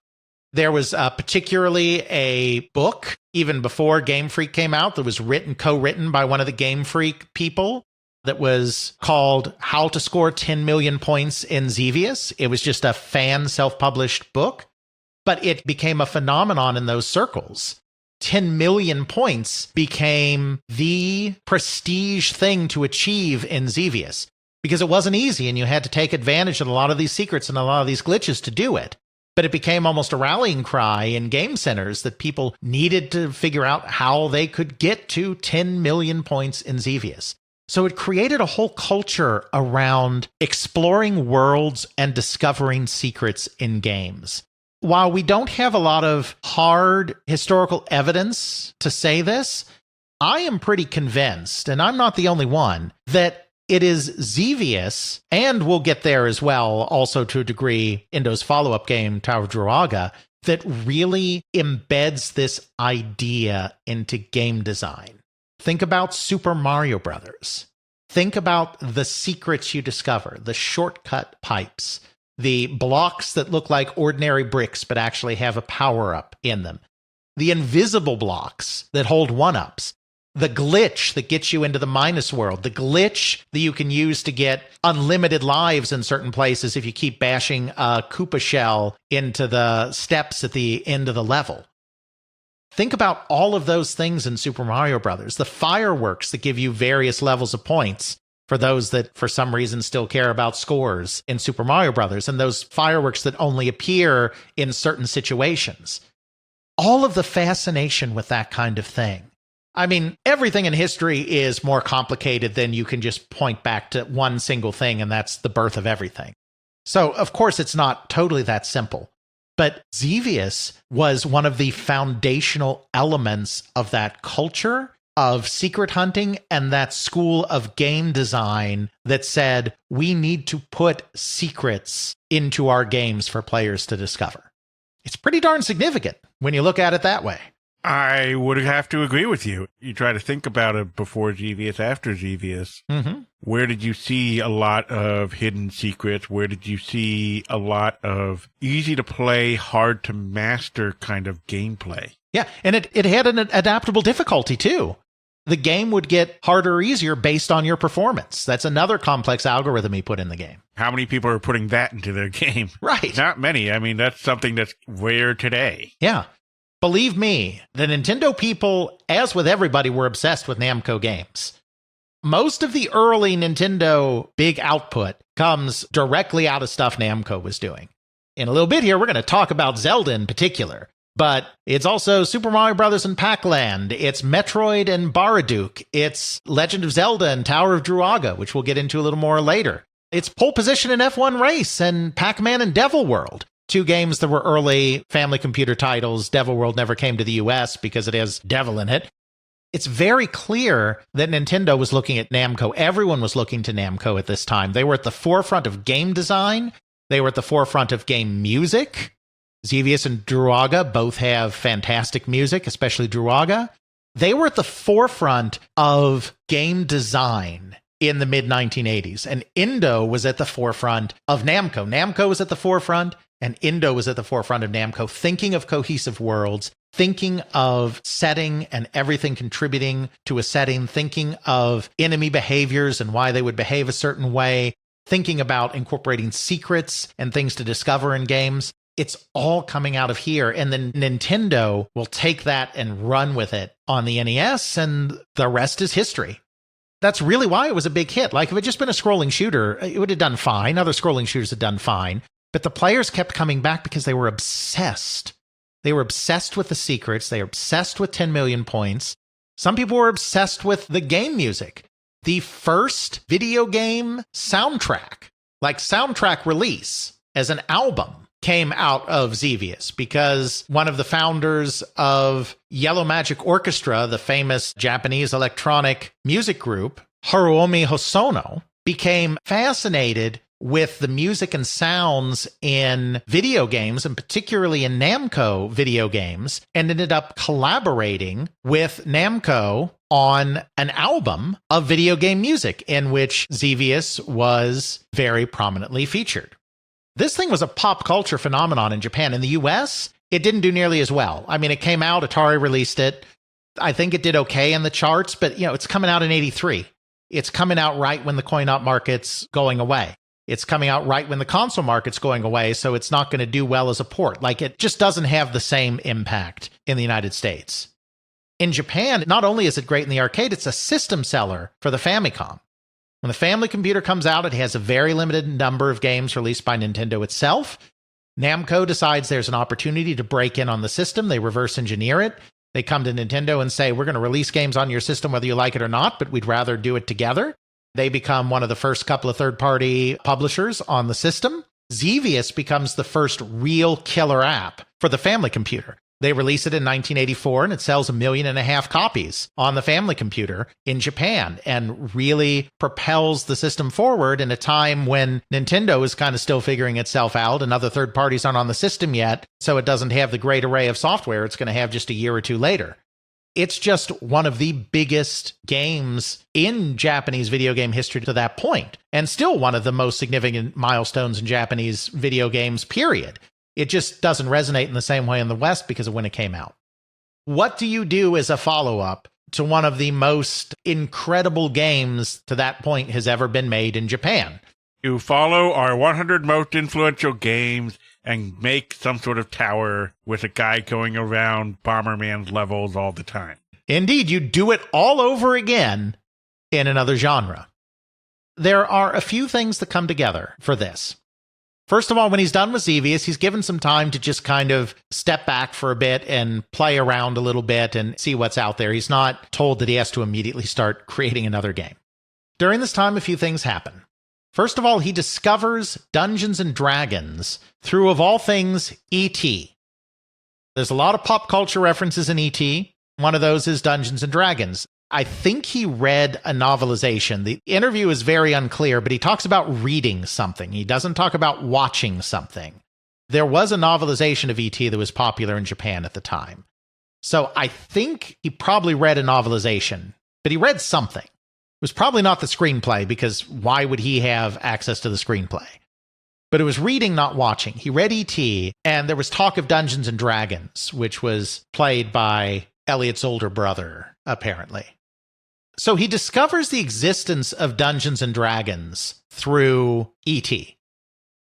There was particularly a book, even before Game Freak came out, that was co-written by one of the Game Freak people, that was called How to Score 10 Million Points in Xevious. It was just a fan self-published book, but it became a phenomenon in those circles. 10 million points became the prestige thing to achieve in Xevious, because it wasn't easy and you had to take advantage of a lot of these secrets and a lot of these glitches to do it. But it became almost a rallying cry in game centers that people needed to figure out how they could get to 10 million points in Xevious. So it created a whole culture around exploring worlds and discovering secrets in games. While we don't have a lot of hard historical evidence to say this, I am pretty convinced, and I'm not the only one, that it is Xevious, and we'll get there as well, also to a degree, Endō's follow-up game, Tower of Druaga, that really embeds this idea into game design. Think about Super Mario Brothers. Think about the secrets you discover, the shortcut pipes, the blocks that look like ordinary bricks but actually have a power-up in them, the invisible blocks that hold one-ups, the glitch that gets you into the minus world, the glitch that you can use to get unlimited lives in certain places if you keep bashing a Koopa shell into the steps at the end of the level. Think about all of those things in Super Mario Brothers, the fireworks that give you various levels of points for those that for some reason still care about scores in Super Mario Brothers, and those fireworks that only appear in certain situations. All of the fascination with that kind of thing. I mean, everything in history is more complicated than you can just point back to one single thing, and that's the birth of everything. So, of course, it's not totally that simple. But Xevious was one of the foundational elements of that culture of secret hunting and that school of game design that said, we need to put secrets into our games for players to discover. It's pretty darn significant when you look at it that way. I would have to agree with you. You try to think about it before Xevious, after Xevious. Mm-hmm. Where did you see a lot of hidden secrets? Where did you see a lot of easy to play, hard to master kind of gameplay? Yeah, and it had an adaptable difficulty too. The game would get harder or easier based on your performance. That's another complex algorithm he put in the game. How many people are putting that into their game? Right. Not many. I mean, that's something that's rare today. Yeah. Believe me, the Nintendo people, as with everybody, were obsessed with Namco games. Most of the early Nintendo big output comes directly out of stuff Namco was doing. In a little bit here, we're going to talk about Zelda in particular, but it's also Super Mario Brothers and Pac-Land, it's Metroid and Baraduke, it's Legend of Zelda and Tower of Druaga, which we'll get into a little more later. It's Pole Position in F1 Race and Pac-Man and Devil World. Two games that were early family computer titles. Devil World never came to the US because it has devil in it. It's very clear that Nintendo was looking at Namco. Everyone was looking to Namco at this time. They were at the forefront of game design. They were at the forefront of game music. Xevious and Druaga both have fantastic music, especially Druaga. They were at the forefront of game design in the mid-1980s. And Endō was at the forefront of Namco. Namco was at the forefront, and Endō was at the forefront of Namco, thinking of cohesive worlds, thinking of setting and everything contributing to a setting, thinking of enemy behaviors and why they would behave a certain way, thinking about incorporating secrets and things to discover in games. It's all coming out of here. And then Nintendo will take that and run with it on the NES, and the rest is history. That's really why it was a big hit. Like, if it had just been a scrolling shooter, it would have done fine. Other scrolling shooters had done fine. But the players kept coming back because they were obsessed. They were obsessed with the secrets. They were obsessed with 10 million points. Some people were obsessed with the game music. The first video game soundtrack, like soundtrack release as an album, came out of Xevious because one of the founders of Yellow Magic Orchestra, the famous Japanese electronic music group, Haruomi Hosono, became fascinated with the music and sounds in video games, and particularly in Namco video games, and ended up collaborating with Namco on an album of video game music in which Xevious was very prominently featured. This thing was a pop culture phenomenon in Japan. In the US, it didn't do nearly as well. I mean, it came out, Atari released it. I think it did okay in the charts, but it's coming out in 83. It's coming out right when the coin-op market's going away. It's coming out right when the console market's going away, so it's not going to do well as a port. Like, it just doesn't have the same impact in the United States. In Japan, not only is it great in the arcade, it's a system seller for the Famicom. When the family computer comes out, it has a very limited number of games released by Nintendo itself. Namco decides there's an opportunity to break in on the system. They reverse engineer it. They come to Nintendo and say, we're going to release games on your system whether you like it or not, but we'd rather do it together. They become one of the first couple of third-party publishers on the system. Xevious becomes the first real killer app for the family computer. They release it in 1984, and it sells 1.5 million copies on the family computer in Japan, and really propels the system forward in a time when Nintendo is kind of still figuring itself out, and other third parties aren't on the system yet, so it doesn't have the great array of software it's going to have just a year or two later. It's just one of the biggest games in Japanese video game history to that point, and still one of the most significant milestones in Japanese video games, period. It just doesn't resonate in the same way in the West because of when it came out. What do you do as a follow-up to one of the most incredible games to that point has ever been made in Japan? You follow our 100 most influential games and make some sort of tower with a guy going around Bomberman's levels all the time. Indeed, you do it all over again in another genre. There are a few things that come together for this. First of all, when he's done with Xevious, he's given some time to just kind of step back for a bit and play around a little bit and see what's out there. He's not told that he has to immediately start creating another game. During this time, a few things happen. First of all, he discovers Dungeons and Dragons through, of all things, E.T. There's a lot of pop culture references in E.T. One of those is Dungeons and Dragons. I think he read a novelization. The interview is very unclear, but he talks about reading something. He doesn't talk about watching something. There was a novelization of E.T. that was popular in Japan at the time. So I think he probably read a novelization, but he read something. It was probably not the screenplay, because why would he have access to the screenplay? But it was reading, not watching. He read E.T., and there was talk of Dungeons and Dragons, which was played by Elliot's older brother, apparently. So he discovers the existence of Dungeons and Dragons through E.T.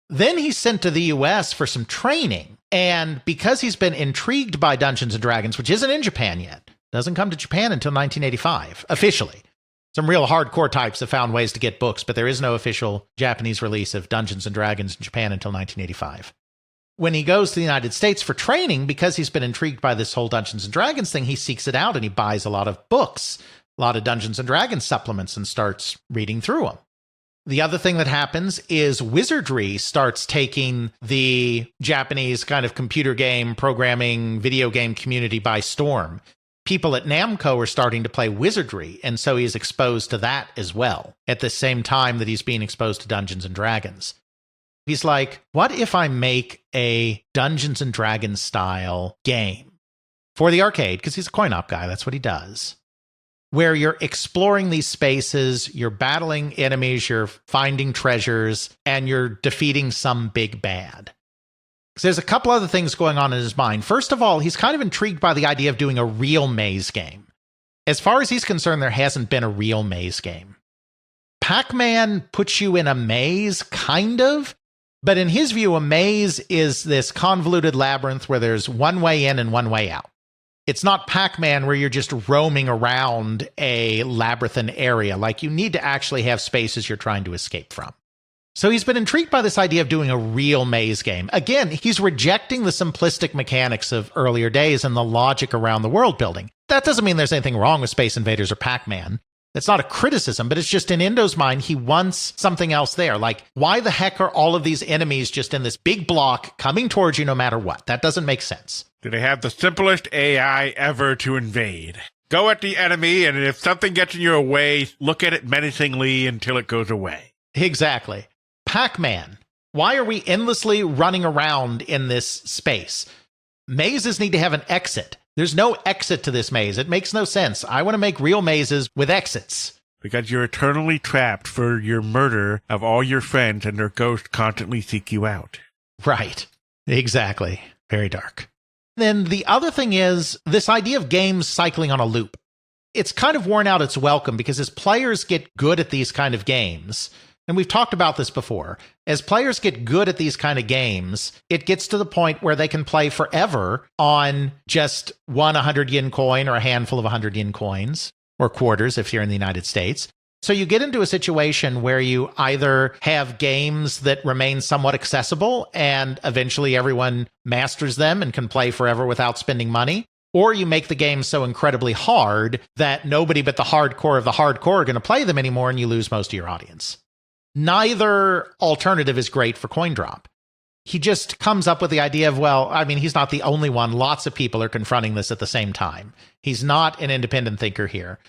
Then he's sent to the US for some training, and because he's been intrigued by Dungeons and Dragons, which isn't in Japan yet, doesn't come to Japan until 1985, officially. Some real hardcore types have found ways to get books, but there is no official Japanese release of Dungeons and Dragons in Japan until 1985. When he goes to the United States for training, because he's been intrigued by this whole Dungeons and Dragons thing, he seeks it out and he buys a lot of books, a lot of Dungeons and Dragons supplements, and starts reading through them. The other thing that happens is wizardry starts taking the Japanese kind of computer game programming video game community by storm. People at Namco are starting to play wizardry, and so he's exposed to that as well, at the same time that he's being exposed to Dungeons and Dragons. He's like, what if I make a Dungeons and Dragons style game for the arcade? Because he's a coin-op guy, that's what he does. Where you're exploring these spaces, you're battling enemies, you're finding treasures, and you're defeating some big bad. So there's a couple other things going on in his mind. First of all, he's kind of intrigued by the idea of doing a real maze game. As far as he's concerned, there hasn't been a real maze game. Pac-Man puts you in a maze, kind of. But in his view, a maze is this convoluted labyrinth where there's one way in and one way out. It's not Pac-Man where you're just roaming around a labyrinthine area. Like, you need to actually have spaces you're trying to escape from. So he's been intrigued by this idea of doing a real maze game. Again, he's rejecting the simplistic mechanics of earlier days and the logic around the world building. That doesn't mean there's anything wrong with Space Invaders or Pac-Man. It's not a criticism, but it's just in Endō's mind, he wants something else there. Like, why the heck are all of these enemies just in this big block coming towards you no matter what? That doesn't make sense. Do they have the simplest AI ever to invade? Go at the enemy, and if something gets in your way, look at it menacingly until it goes away. Exactly. Pac-Man, why are we endlessly running around in this space? Mazes need to have an exit. There's no exit to this maze. It makes no sense. I want to make real mazes with exits. Because you're eternally trapped for your murder of all your friends and their ghosts constantly seek you out. Right. Exactly. Very dark. Then the other thing is this idea of games cycling on a loop. It's kind of worn out its welcome because as players get good at these kind of games, and we've talked about this before, as players get good at these kind of games, it gets to the point where they can play forever on just one 100 yen coin or a handful of 100 yen coins, or quarters if you're in the United States. So you get into a situation where you either have games that remain somewhat accessible and eventually everyone masters them and can play forever without spending money, or you make the game so incredibly hard that nobody but the hardcore of the hardcore are going to play them anymore and you lose most of your audience. Neither alternative is great for coin drop. He just comes up with the idea of, well, I mean, he's not the only one. Lots of people are confronting this at the same time. He's not an independent thinker here.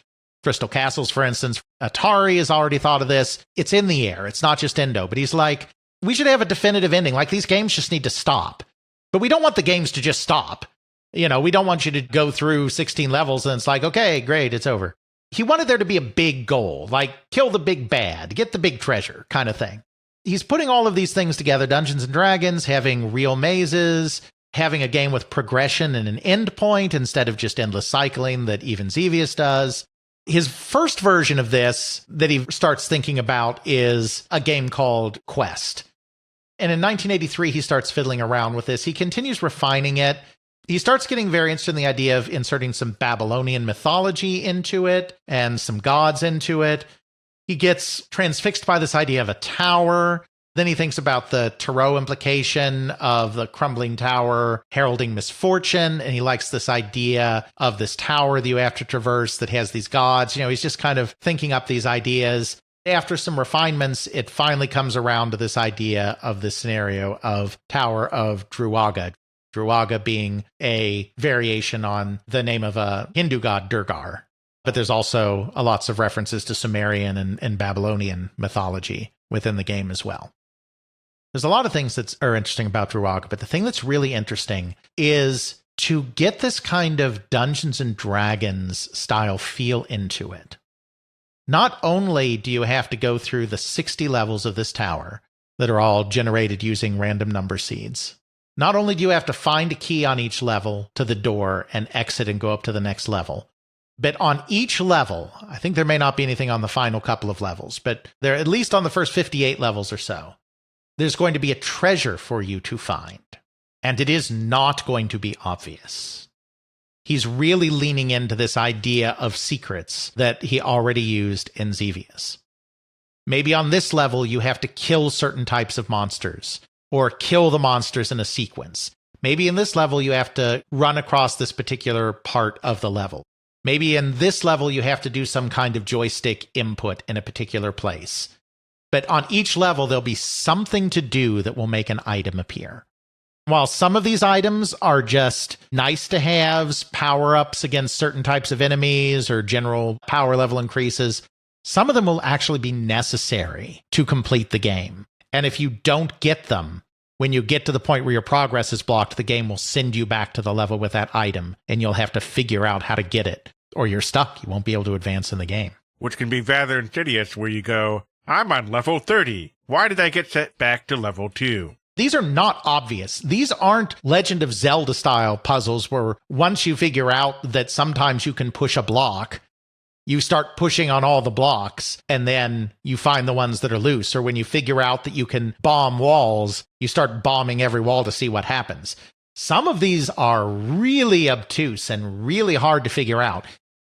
Crystal Castles, for instance, Atari has already thought of this. It's in the air. It's not just Endō, but he's like, we should have a definitive ending. Like, these games just need to stop. But we don't want the games to just stop. You know, we don't want you to go through 16 levels and it's like, okay, great, it's over. He wanted there to be a big goal, like kill the big bad, get the big treasure kind of thing. He's putting all of these things together, Dungeons & Dragons, having real mazes, having a game with progression and an end point instead of just endless cycling that even Xevious does. His first version of this that he starts thinking about is a game called Quest. And in 1983, he starts fiddling around with this. He continues refining it. He starts getting very interested in the idea of inserting some Babylonian mythology into it and some gods into it. He gets transfixed by this idea of a tower. Then he thinks about the tarot implication of the crumbling tower heralding misfortune. And he likes this idea of this tower that you have to traverse that has these gods. You know, he's just kind of thinking up these ideas. After some refinements, it finally comes around to this idea of this scenario of Tower of Druaga. Druaga being a variation on the name of a Hindu god, Durgar. But there's also lots of references to Sumerian and Babylonian mythology within the game as well. There's a lot of things that are interesting about Druaga, but the thing that's really interesting is to get this kind of Dungeons and Dragons style feel into it. Not only do you have to go through the 60 levels of this tower that are all generated using random number seeds, not only do you have to find a key on each level to the door and exit and go up to the next level, but on each level, I think there may not be anything on the final couple of levels, but there, at least on the first 58 levels or so, there's going to be a treasure for you to find. And it is not going to be obvious. He's really leaning into this idea of secrets that he already used in Xevious. Maybe on this level, you have to kill certain types of monsters, or kill the monsters in a sequence. Maybe in this level, you have to run across this particular part of the level. Maybe in this level, you have to do some kind of joystick input in a particular place. But on each level, there'll be something to do that will make an item appear. While some of these items are just nice-to-haves, power-ups against certain types of enemies, or general power level increases, some of them will actually be necessary to complete the game. And if you don't get them, when you get to the point where your progress is blocked, the game will send you back to the level with that item, and you'll have to figure out how to get it, or you're stuck. You won't be able to advance in the game. Which can be rather insidious, where you go, I'm on level 30. Why did I get set back to level 2? These are not obvious. These aren't Legend of Zelda style puzzles where once you figure out that sometimes you can push a block, You start pushing on all the blocks, and then you find the ones that are loose. Or when you figure out that you can bomb walls, you start bombing every wall to see what happens. Some of these are really obtuse and really hard to figure out.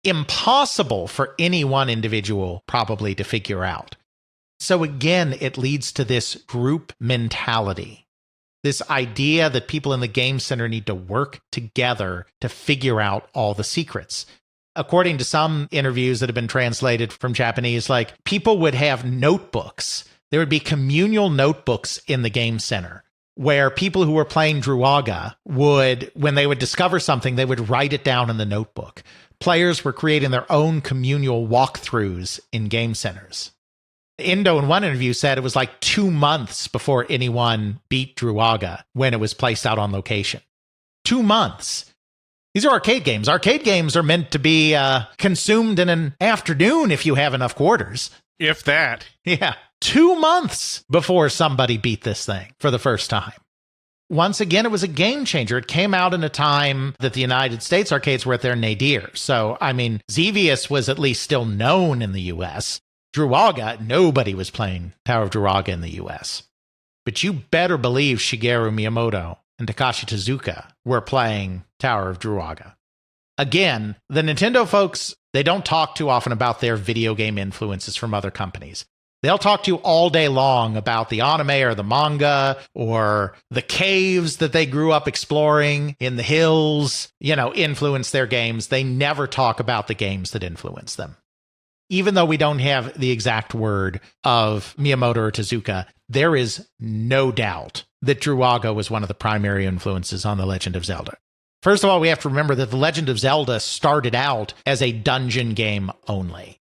Impossible for any one individual probably to figure out. So again, it leads to this group mentality. This idea that people in the game center need to work together to figure out all the secrets. According to some interviews that have been translated from Japanese, like people would have notebooks. There would be communal notebooks in the game center where people who were playing Druaga would, when they would discover something, they would write it down in the notebook. Players were creating their own communal walkthroughs in game centers. Endō in one interview said it was like 2 months before anyone beat Druaga when it was placed out on location. 2 months. These are arcade games. Arcade games are meant to be consumed in an afternoon if you have enough quarters. If that. Yeah. 2 months before somebody beat this thing for the first time. Once again, it was a game changer. It came out in a time that the United States arcades were at their nadir. So, I mean, Xevious was at least still known in the US. Druaga, nobody was playing Tower of Druaga in the US. But you better believe Shigeru Miyamoto and Takashi Tezuka were playing Tower of Druaga. Again, the Nintendo folks, they don't talk too often about their video game influences from other companies. They'll talk to you all day long about the anime or the manga or the caves that they grew up exploring in the hills, influence their games. They never talk about the games that influence them. Even though we don't have the exact word of Miyamoto or Tezuka, there is no doubt that Druaga was one of the primary influences on The Legend of Zelda. First of all, we have to remember that The Legend of Zelda started out as a dungeon game only.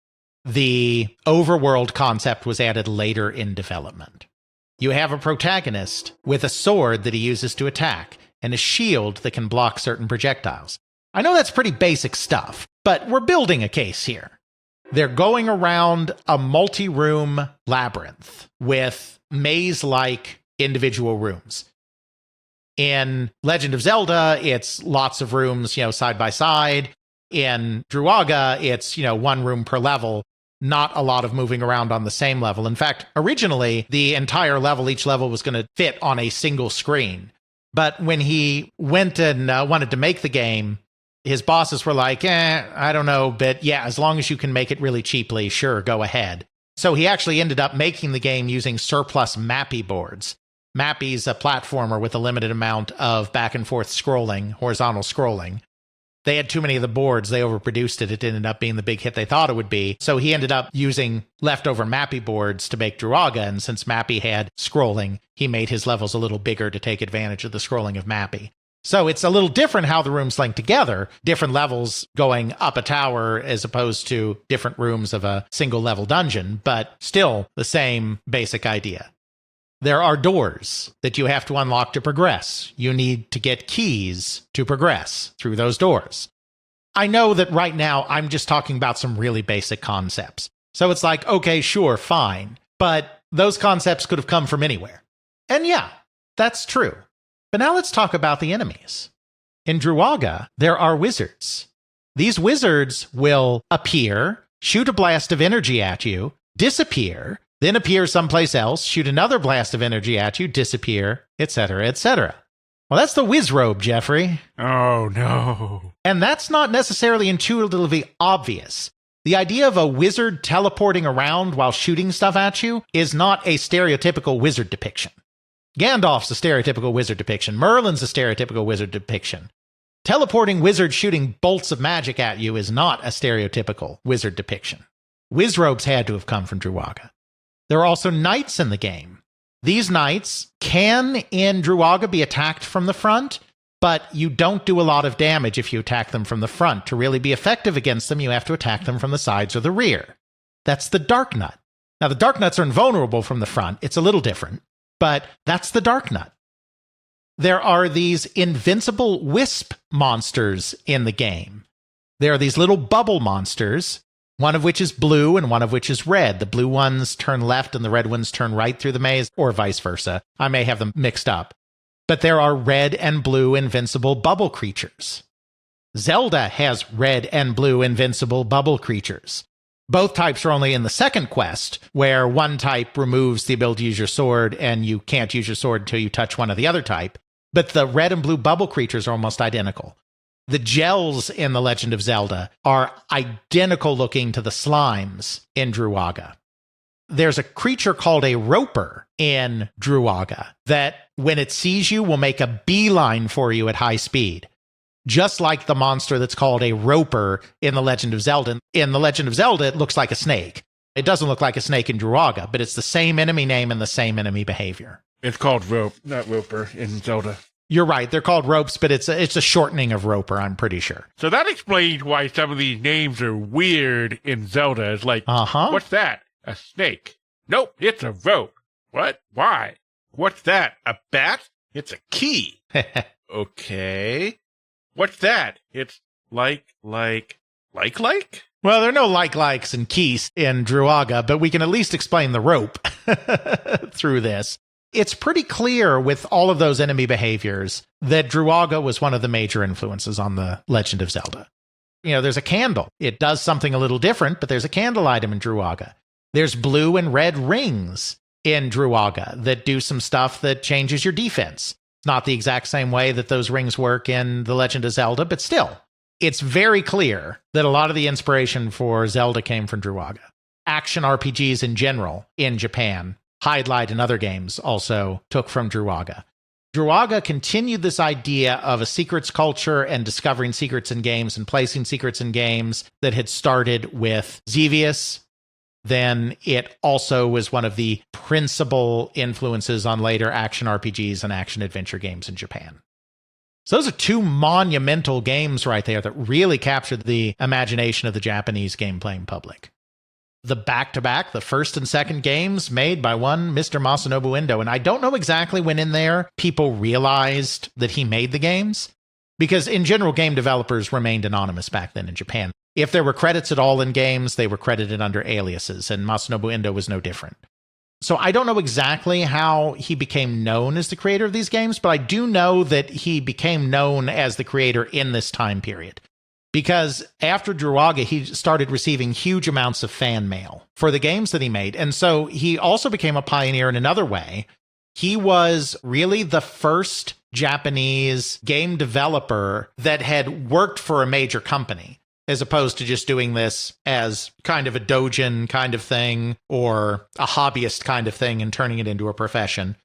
The overworld concept was added later in development. You have a protagonist with a sword that he uses to attack and a shield that can block certain projectiles. I know that's pretty basic stuff, but we're building a case here. They're going around a multi-room labyrinth with maze-like individual rooms. In Legend of Zelda, it's lots of rooms, side by side. In Druaga, it's, one room per level, not a lot of moving around on the same level. In fact, originally, the entire level, each level was going to fit on a single screen. But when he went and wanted to make the game, his bosses were like, I don't know, but yeah, as long as you can make it really cheaply, sure, go ahead. So he actually ended up making the game using surplus Mappy boards. Mappy's a platformer with a limited amount of back and forth scrolling, horizontal scrolling. They had too many of the boards, they overproduced it, it ended up being the big hit they thought it would be. So he ended up using leftover Mappy boards to make Druaga, and since Mappy had scrolling, he made his levels a little bigger to take advantage of the scrolling of Mappy. So it's a little different how the rooms link together, different levels going up a tower as opposed to different rooms of a single level dungeon, but still the same basic idea. There are doors that you have to unlock to progress. You need to get keys to progress through those doors. I know that right now I'm just talking about some really basic concepts. So it's like, okay, sure, fine. But those concepts could have come from anywhere. And yeah, that's true. But now let's talk about the enemies. In Druaga, there are wizards. These wizards will appear, shoot a blast of energy at you, disappear, then appear someplace else, shoot another blast of energy at you, disappear, etc., etc. Well, that's the Wizrobe, Jeffrey. Oh, no. And that's not necessarily intuitively obvious. The idea of a wizard teleporting around while shooting stuff at you is not a stereotypical wizard depiction. Gandalf's a stereotypical wizard depiction. Merlin's a stereotypical wizard depiction. Teleporting wizards shooting bolts of magic at you is not a stereotypical wizard depiction. Wizrobes had to have come from Druaga. There are also knights in the game. These knights can, in Druaga, be attacked from the front, but you don't do a lot of damage if you attack them from the front. To really be effective against them, you have to attack them from the sides or the rear. That's the Dark Nut. Now, the Dark Nuts are invulnerable from the front. It's a little different. But that's the Dark Nut. There are these invincible wisp monsters in the game. There are these little bubble monsters, one of which is blue and one of which is red. The blue ones turn left and the red ones turn right through the maze, or vice versa. I may have them mixed up. But there are red and blue invincible bubble creatures. Zelda has red and blue invincible bubble creatures. Both types are only in the second quest, where one type removes the ability to use your sword, and you can't use your sword until you touch one of the other type. But the red and blue bubble creatures are almost identical. The gels in The Legend of Zelda are identical looking to the slimes in Druaga. There's a creature called a roper in Druaga that, when it sees you, will make a beeline for you at high speed. Just like the monster that's called a roper in The Legend of Zelda. In The Legend of Zelda, it looks like a snake. It doesn't look like a snake in Druaga, but it's the same enemy name and the same enemy behavior. It's called rope, not roper in Zelda. You're right. They're called ropes, but it's a shortening of roper, I'm pretty sure. So that explains why some of these names are weird in Zelda. It's like, What's that? A snake. Nope, it's a rope. What? Why? What's that? A bat? It's a key. Okay. What's that? It's like? Well, there are no likes and keys in Druaga, but we can at least explain the rope through this. It's pretty clear with all of those enemy behaviors that Druaga was one of the major influences on The Legend of Zelda. You know, there's a candle. It does something a little different, but there's a candle item in Druaga. There's blue and red rings in Druaga that do some stuff that changes your defense. Not the exact same way that those rings work in The Legend of Zelda, but still, it's very clear that a lot of the inspiration for Zelda came from Druaga. Action RPGs in general in Japan, Hydelight and other games also took from Druaga. Druaga continued this idea of a secrets culture and discovering secrets in games and placing secrets in games that had started with Xevious. Then it also was one of the principal influences on later action RPGs and action adventure games in Japan. So those are two monumental games right there that really captured the imagination of the Japanese game-playing public. The back-to-back, the first and second games made by one Mr. Masanobu Endō. And I don't know exactly when in there people realized that he made the games, because in general, game developers remained anonymous back then in Japan. If there were credits at all in games, they were credited under aliases, and Masanobu Endō was no different. So I don't know exactly how he became known as the creator of these games, but I do know that he became known as the creator in this time period. Because after Druaga, he started receiving huge amounts of fan mail for the games that he made. And so he also became a pioneer in another way. He was really the first Japanese game developer that had worked for a major company, as opposed to just doing this as kind of a doujin kind of thing or a hobbyist kind of thing and turning it into a profession,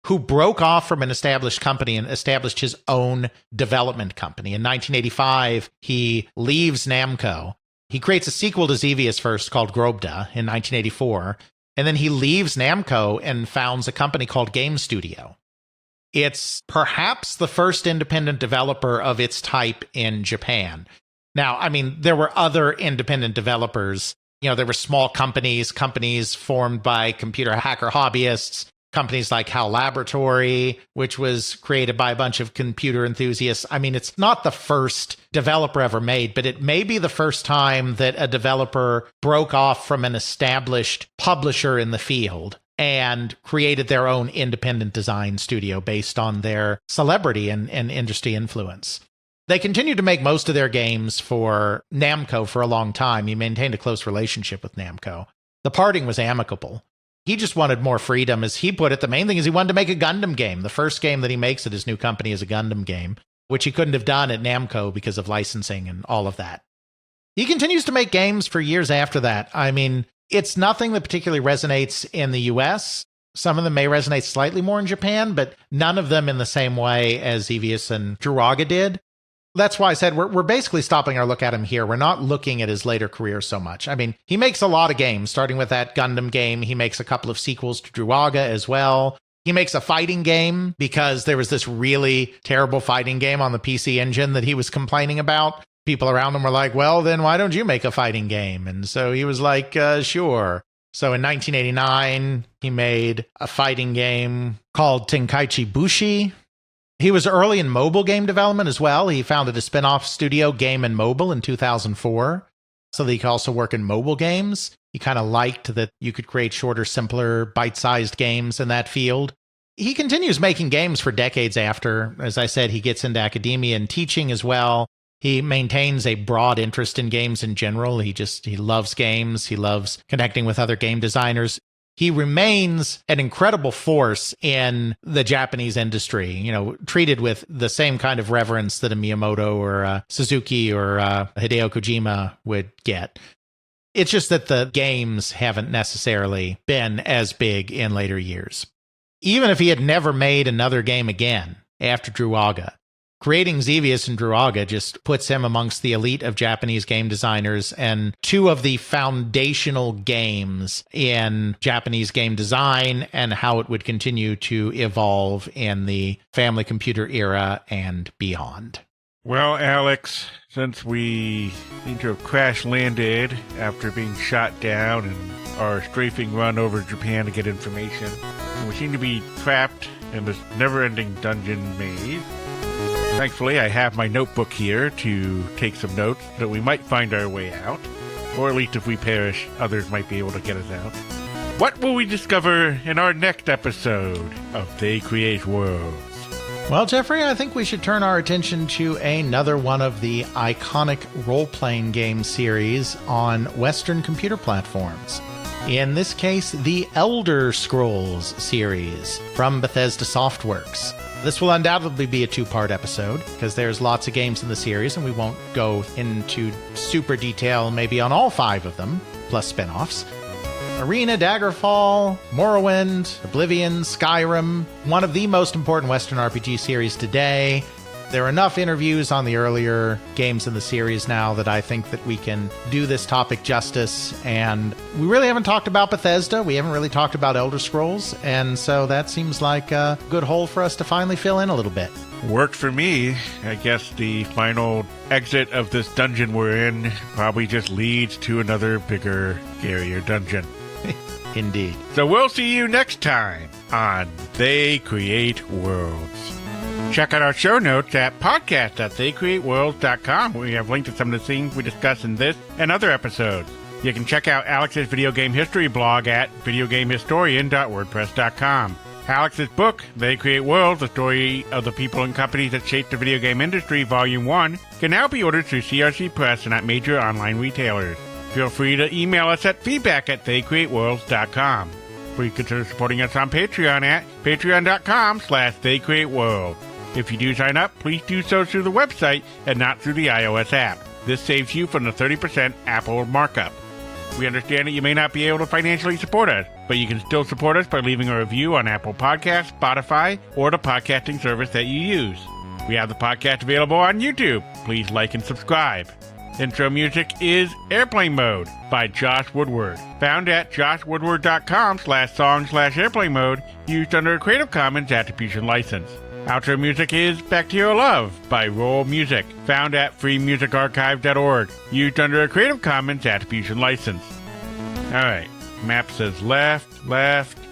who broke off from an established company and established his own development company. In 1985, he leaves Namco. He creates a sequel to Xevious first called Grobda in 1984, and then he leaves Namco and founds a company called Game Studio. It's perhaps the first independent developer of its type in Japan. Now, I mean, there were other independent developers. You know, there were small companies formed by computer hacker hobbyists, companies like HAL Laboratory, which was created by a bunch of computer enthusiasts. I mean, it's not the first developer ever made, but it may be the first time that a developer broke off from an established publisher in the field and created their own independent design studio based on their celebrity and industry influence. They continued to make most of their games for Namco for a long time. He maintained a close relationship with Namco. The parting was amicable. He just wanted more freedom. As he put it, the main thing is he wanted to make a Gundam game. The first game that he makes at his new company is a Gundam game, which he couldn't have done at Namco because of licensing and all of that. He continues to make games for years after that. I mean, it's nothing that particularly resonates in the US. Some of them may resonate slightly more in Japan, but none of them in the same way as Xevious and Druaga did. That's why I said we're basically stopping our look at him here. We're not looking at his later career so much. I mean, he makes a lot of games, starting with that Gundam game. He makes a couple of sequels to Druaga as well. He makes a fighting game because there was this really terrible fighting game on the PC Engine that he was complaining about. People around him were like, well, then why don't you make a fighting game? And so he was like, sure. So in 1989, he made a fighting game called Tenkaichi Bushi. He was early in mobile game development as well. He founded a spin-off studio, Game and Mobile, in 2004, so that he could also work in mobile games. He kind of liked that you could create shorter, simpler, bite-sized games in that field. He continues making games for decades after. As I said, he gets into academia and teaching as well. He maintains a broad interest in games in general. He loves games. He loves connecting with other game designers. He remains an incredible force in the Japanese industry, treated with the same kind of reverence that a Miyamoto or a Suzuki or Hideo Kojima would get. It's just that the games haven't necessarily been as big in later years. Even if he had never made another game again after Druaga, creating Xevious and Druaga just puts him amongst the elite of Japanese game designers and two of the foundational games in Japanese game design and how it would continue to evolve in the family computer era and beyond. Well, Alex, since we seem to have crash landed after being shot down and our strafing run over Japan to get information, we seem to be trapped in this never-ending dungeon maze. Thankfully, I have my notebook here to take some notes so that we might find our way out. Or at least if we perish, others might be able to get us out. What will we discover in our next episode of They Create Worlds? Well, Jeffrey, I think we should turn our attention to another one of the iconic role-playing game series on Western computer platforms. In this case, the Elder Scrolls series from Bethesda Softworks. This will undoubtedly be a two-part episode because there's lots of games in the series and we won't go into super detail maybe on all 5 of them, plus spin-offs. Arena, Daggerfall, Morrowind, Oblivion, Skyrim, one of the most important Western RPG series today. There are enough interviews on the earlier games in the series now that I think that we can do this topic justice. And we really haven't talked about Bethesda. We haven't really talked about Elder Scrolls. And so that seems like a good hole for us to finally fill in a little bit. Worked for me. I guess the final exit of this dungeon we're in probably just leads to another bigger, scarier dungeon. Indeed. So we'll see you next time on They Create Worlds. Check out our show notes at podcast.theycreateworlds.com, where we have links to some of the things we discuss in this and other episodes. You can check out Alex's video game history blog at videogamehistorian.wordpress.com. Alex's book, They Create Worlds, the story of the people and companies that shaped the video game industry, Volume 1, can now be ordered through CRC Press and at major online retailers. Feel free to email us at feedback@theycreateworlds.com. Please consider supporting us on Patreon at patreon.com/theycreateworlds. If you do sign up, please do so through the website and not through the iOS app. This saves you from the 30% Apple markup. We understand that you may not be able to financially support us, but you can still support us by leaving a review on Apple Podcasts, Spotify, or the podcasting service that you use. We have the podcast available on YouTube. Please like and subscribe. Intro music is Airplane Mode by Josh Woodward, found at joshwoodward.com/song/airplane mode, used under a Creative Commons Attribution License. Outro music is Bacterial Love by Roll Music, found at freemusicarchive.org, used under a Creative Commons Attribution License. Alright, map says left,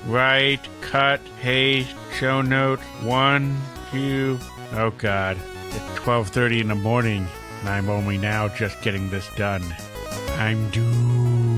right, cut, paste, show notes, 1, 2, oh god, it's 12:30 in the morning. And I'm only now just getting this done. I'm doomed.